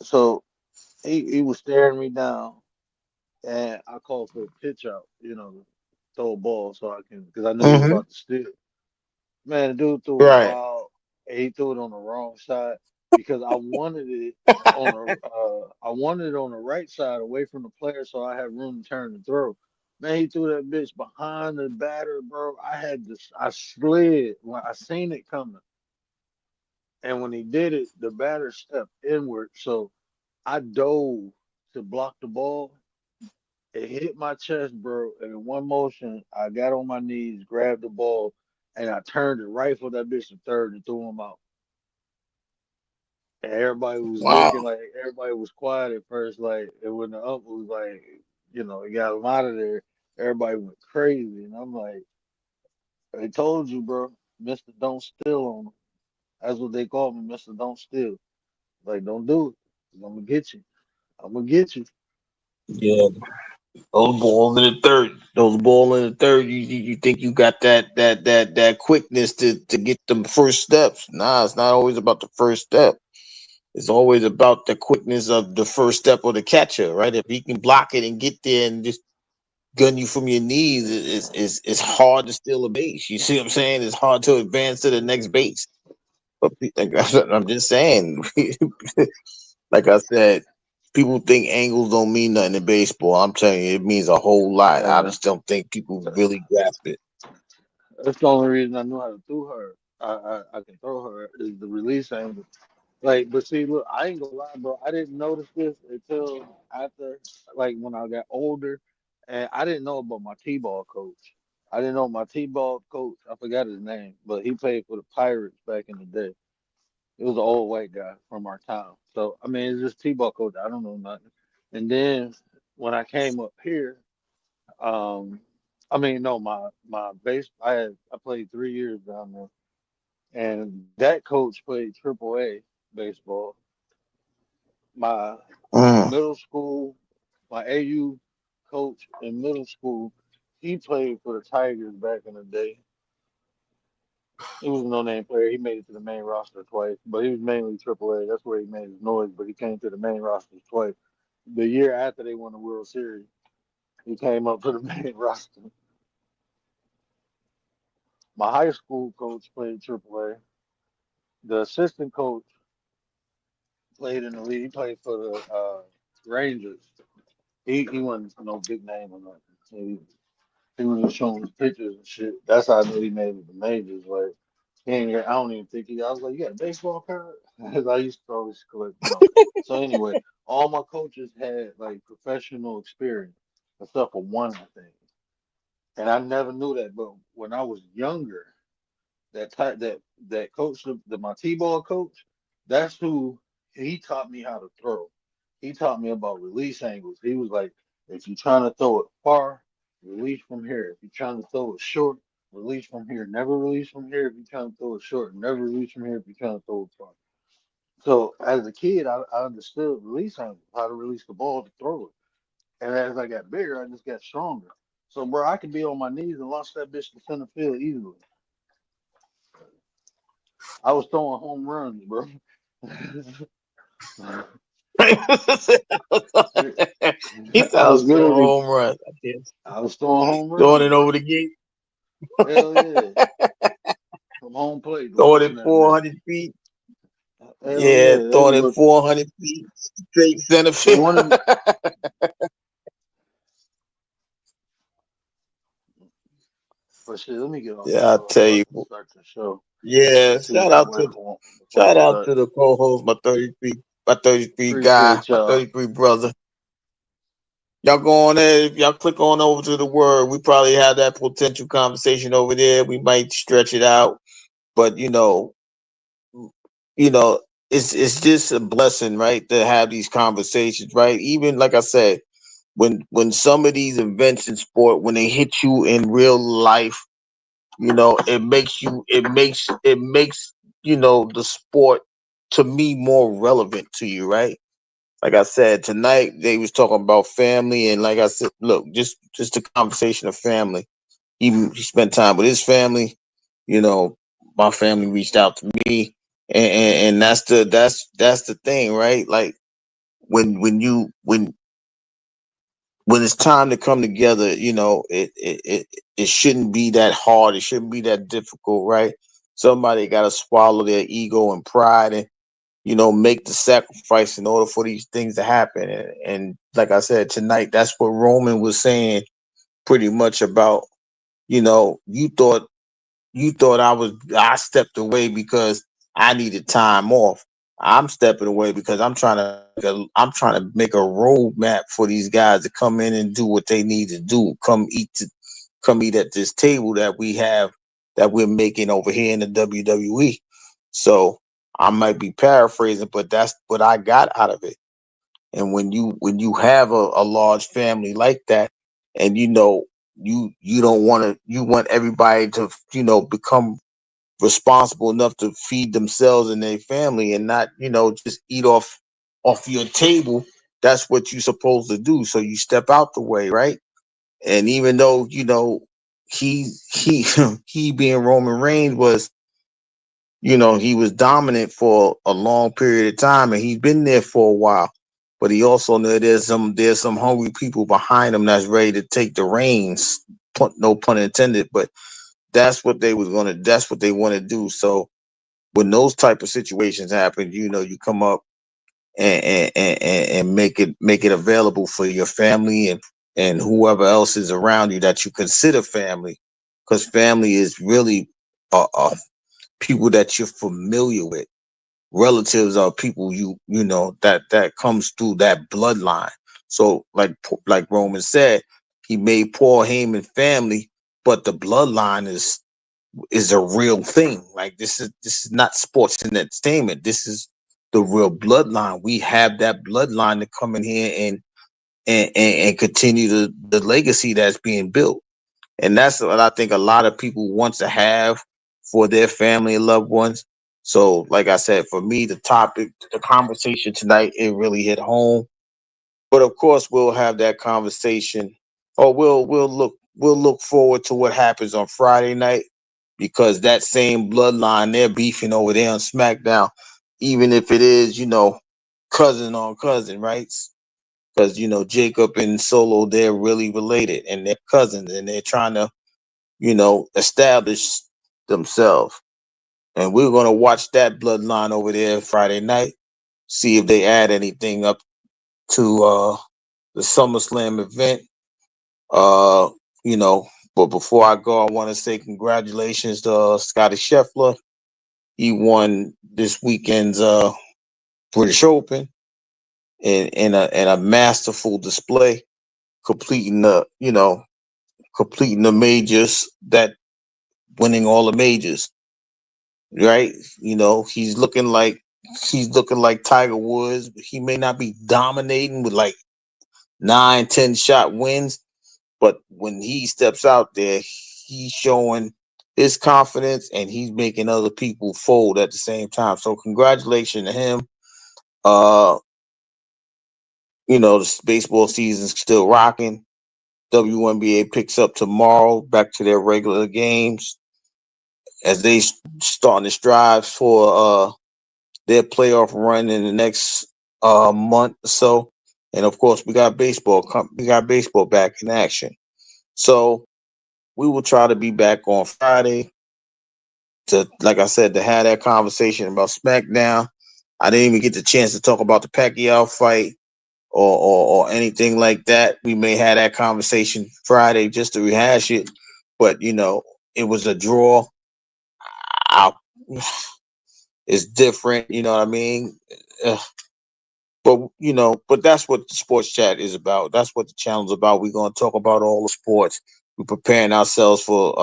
So he was staring me down, and I called for a pitch out, throw a ball so I can, because I knew he was Hmm. about to steal. Man, the dude threw it Right. wild, and he threw it on the wrong side because I wanted it on the right side away from the player so I had room to turn and throw. Man, he threw that bitch behind the batter, bro. I slid when I seen it coming. And when he did it, the batter stepped inward. So I dove to block the ball. It hit my chest, bro. And in one motion, I got on my knees, grabbed the ball, and I turned and rifled that bitch to third and threw him out. And everybody was Wow. looking like everybody was quiet at first, like, and when the ump was like, he got him out of there, everybody went crazy. And I'm like, I told you, bro, Mr. Don't Steal on him. That's what they call me, Mr. Don't Steal. Like, don't do it. 'Cause I'm gonna get you. I'm gonna get you. Yeah. Those balls in the third. Those ball in the third. You think you got that quickness to get them first steps? Nah, it's not always about the first step. It's always about the quickness of the first step of the catcher, right? If he can block it and get there and just gun you from your knees, it's hard to steal a base. You see what I'm saying? It's hard to advance to the next base. But like, I'm just saying, like I said, people think angles don't mean nothing in baseball. I'm telling you, it means a whole lot. I Man, just don't think people really grasp it. that's the only reason I know how to throw her. I can throw her is the release angle. Like, but see, look, I ain't gonna lie, bro. I didn't notice this until after, like, when I got older, and I didn't know about my t-ball coach. I didn't know my t-ball coach. I forgot his name, but he played for the Pirates back in the day. It was an old white guy from our town. So I mean, it's just t-ball coach. I don't know nothing. And then when I came up here, um, I mean, no, my base. I played 3 years down there, and that coach played Triple A baseball. My Mm, middle school, my AU coach in middle school, he played for the Tigers back in the day. He was a no-name player. He made it to the main roster twice, but he was mainly Triple A. That's where he made his noise. But he came to the main roster twice. The year after they won the World Series, he came up to the main roster. My high school coach played Triple A. The assistant coach played in the league. He played for the Rangers. He wasn't no big name or nothing. He was just showing his pictures and shit. That's how I knew he made it the majors. Like, he ain't, I don't even think he. I was like, you got a baseball card? 'Cause I used to always collect. So anyway, all my coaches had like professional experience, except for one, I think. and I never knew that. But when I was younger, that coach, my T-ball coach, that's who he taught me how to throw. He taught me about release angles. He was like, if you're trying to throw it far, release from here. If you're trying to throw it short, release from here. Never release from here if you're trying to throw it short. Never release from here if you're trying to throw it far. So as a kid, I understood release angles, how to release the ball to throw it. And as I got bigger, I just got stronger. So, bro, I could be on my knees and launch that bitch to center field easily. I was throwing home runs, bro. He I was sounds so literally, home run. I guess. I was throwing home Throwing runs, it bro. over the gate, Hell yeah, from home plate, throwing launching it that bitch. 400 feet. Hell Yeah, yeah, that's throwing it what. 400 feet straight center And field. one of the, but shit, let me get off this Yeah, I call tell so I you. can start the show. Yeah, Let's see what the wife want before I shout out start. to the co-host, my 33 guy, Appreciate my y'all. 33 brother. Y'all go on there. If y'all click on over to the word, we probably have that potential conversation over there. We might stretch it out, but you know, it's just a blessing, right, to have these conversations, right? Even like I said, when some of these events in sport, when they hit you in real life, it makes the sport to me more relevant to you, right? Like I said, tonight they was talking about family, and like I said, look, just the conversation of family. He spent time with his family. You know, my family reached out to me, and that's the thing, right? Like when it's time to come together, it shouldn't be that hard. It shouldn't be that difficult, right? Somebody got to swallow their ego and pride and make the sacrifice in order for these things to happen. And like I said tonight, that's what Roman was saying pretty much about. You thought I stepped away because I needed time off. I'm stepping away because I'm trying to make a roadmap for these guys to come in and do what they need to do. Come eat at this table that we're making over here in the WWE. So I might be paraphrasing, but that's what I got out of it. And when you have a large family like that, and you don't want to, you want everybody to become responsible enough to feed themselves and their family, and not just eat off your table. That's what you're supposed to do. So you step out the way, right? And even though he he being Roman Reigns was, he was dominant for a long period of time, and he's been there for a while. But he also knew there's some hungry people behind him that's ready to take the reins. No pun intended. But that's what they want to do. So when those type of situations happen, you come up and make it available for your family and whoever else is around you that you consider family, because family is really people that you're familiar with. Relatives are people that comes through that bloodline. So like Roman said, he made Paul Heyman family, but the bloodline is a real thing. Like this is not sports and entertainment. This is the real bloodline. We have that bloodline to come in here and continue the legacy that's being built. And that's what I think a lot of people want to have for their family and loved ones. So, like I said, for me, the conversation tonight, it really hit home. But of course, we'll have that conversation, or we'll look forward to what happens on Friday night, because that same bloodline, they're beefing over there on SmackDown, even if it is cousin on cousin, right? Because Jacob and Solo, they're really related and they're cousins, and they're trying to establish themselves. And we're gonna watch that bloodline over there Friday night, see if they add anything up to the SummerSlam event. Uh, you know, but before I go, I want to say congratulations to Scotty Scheffler. He won this weekend's British Open in a masterful display, completing the completing the majors, that winning all the majors, right? He's looking like Tiger Woods. He may not be dominating with like 9, 10 shot wins, but when he steps out there, he's showing his confidence and he's making other people fold at the same time. So congratulations to him. Uh, the baseball season's still rocking. WNBA picks up tomorrow, back to their regular games as they starting to strive for their playoff run in the next month or so. And of course, we got baseball. We got baseball back in action. So we will try to be back on Friday to, like I said, to have that conversation about SmackDown. I didn't even get the chance to talk about the Pacquiao fight or anything like that. We may have that conversation Friday just to rehash it. But it was a draw. I, it's different. You know what I mean? Ugh. But that's what the sports chat is about. That's what the channel is about. We're gonna talk about all the sports. We're preparing ourselves for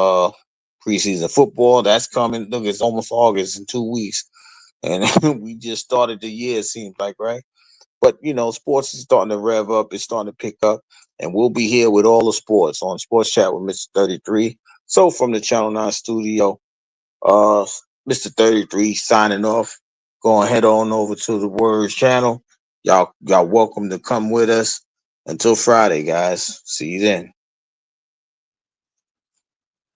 preseason football. That's coming. Look, it's almost August in 2 weeks. And we just started the year, it seems like, right? But sports is starting to rev up, it's starting to pick up, and we'll be here with all the sports on Sports Chat with Mr. 33. So from the Channel 9 studio, uh Mr. 33 signing off. Go and head on over to the Words channel. Y'all welcome to come with us until Friday, guys. See you then.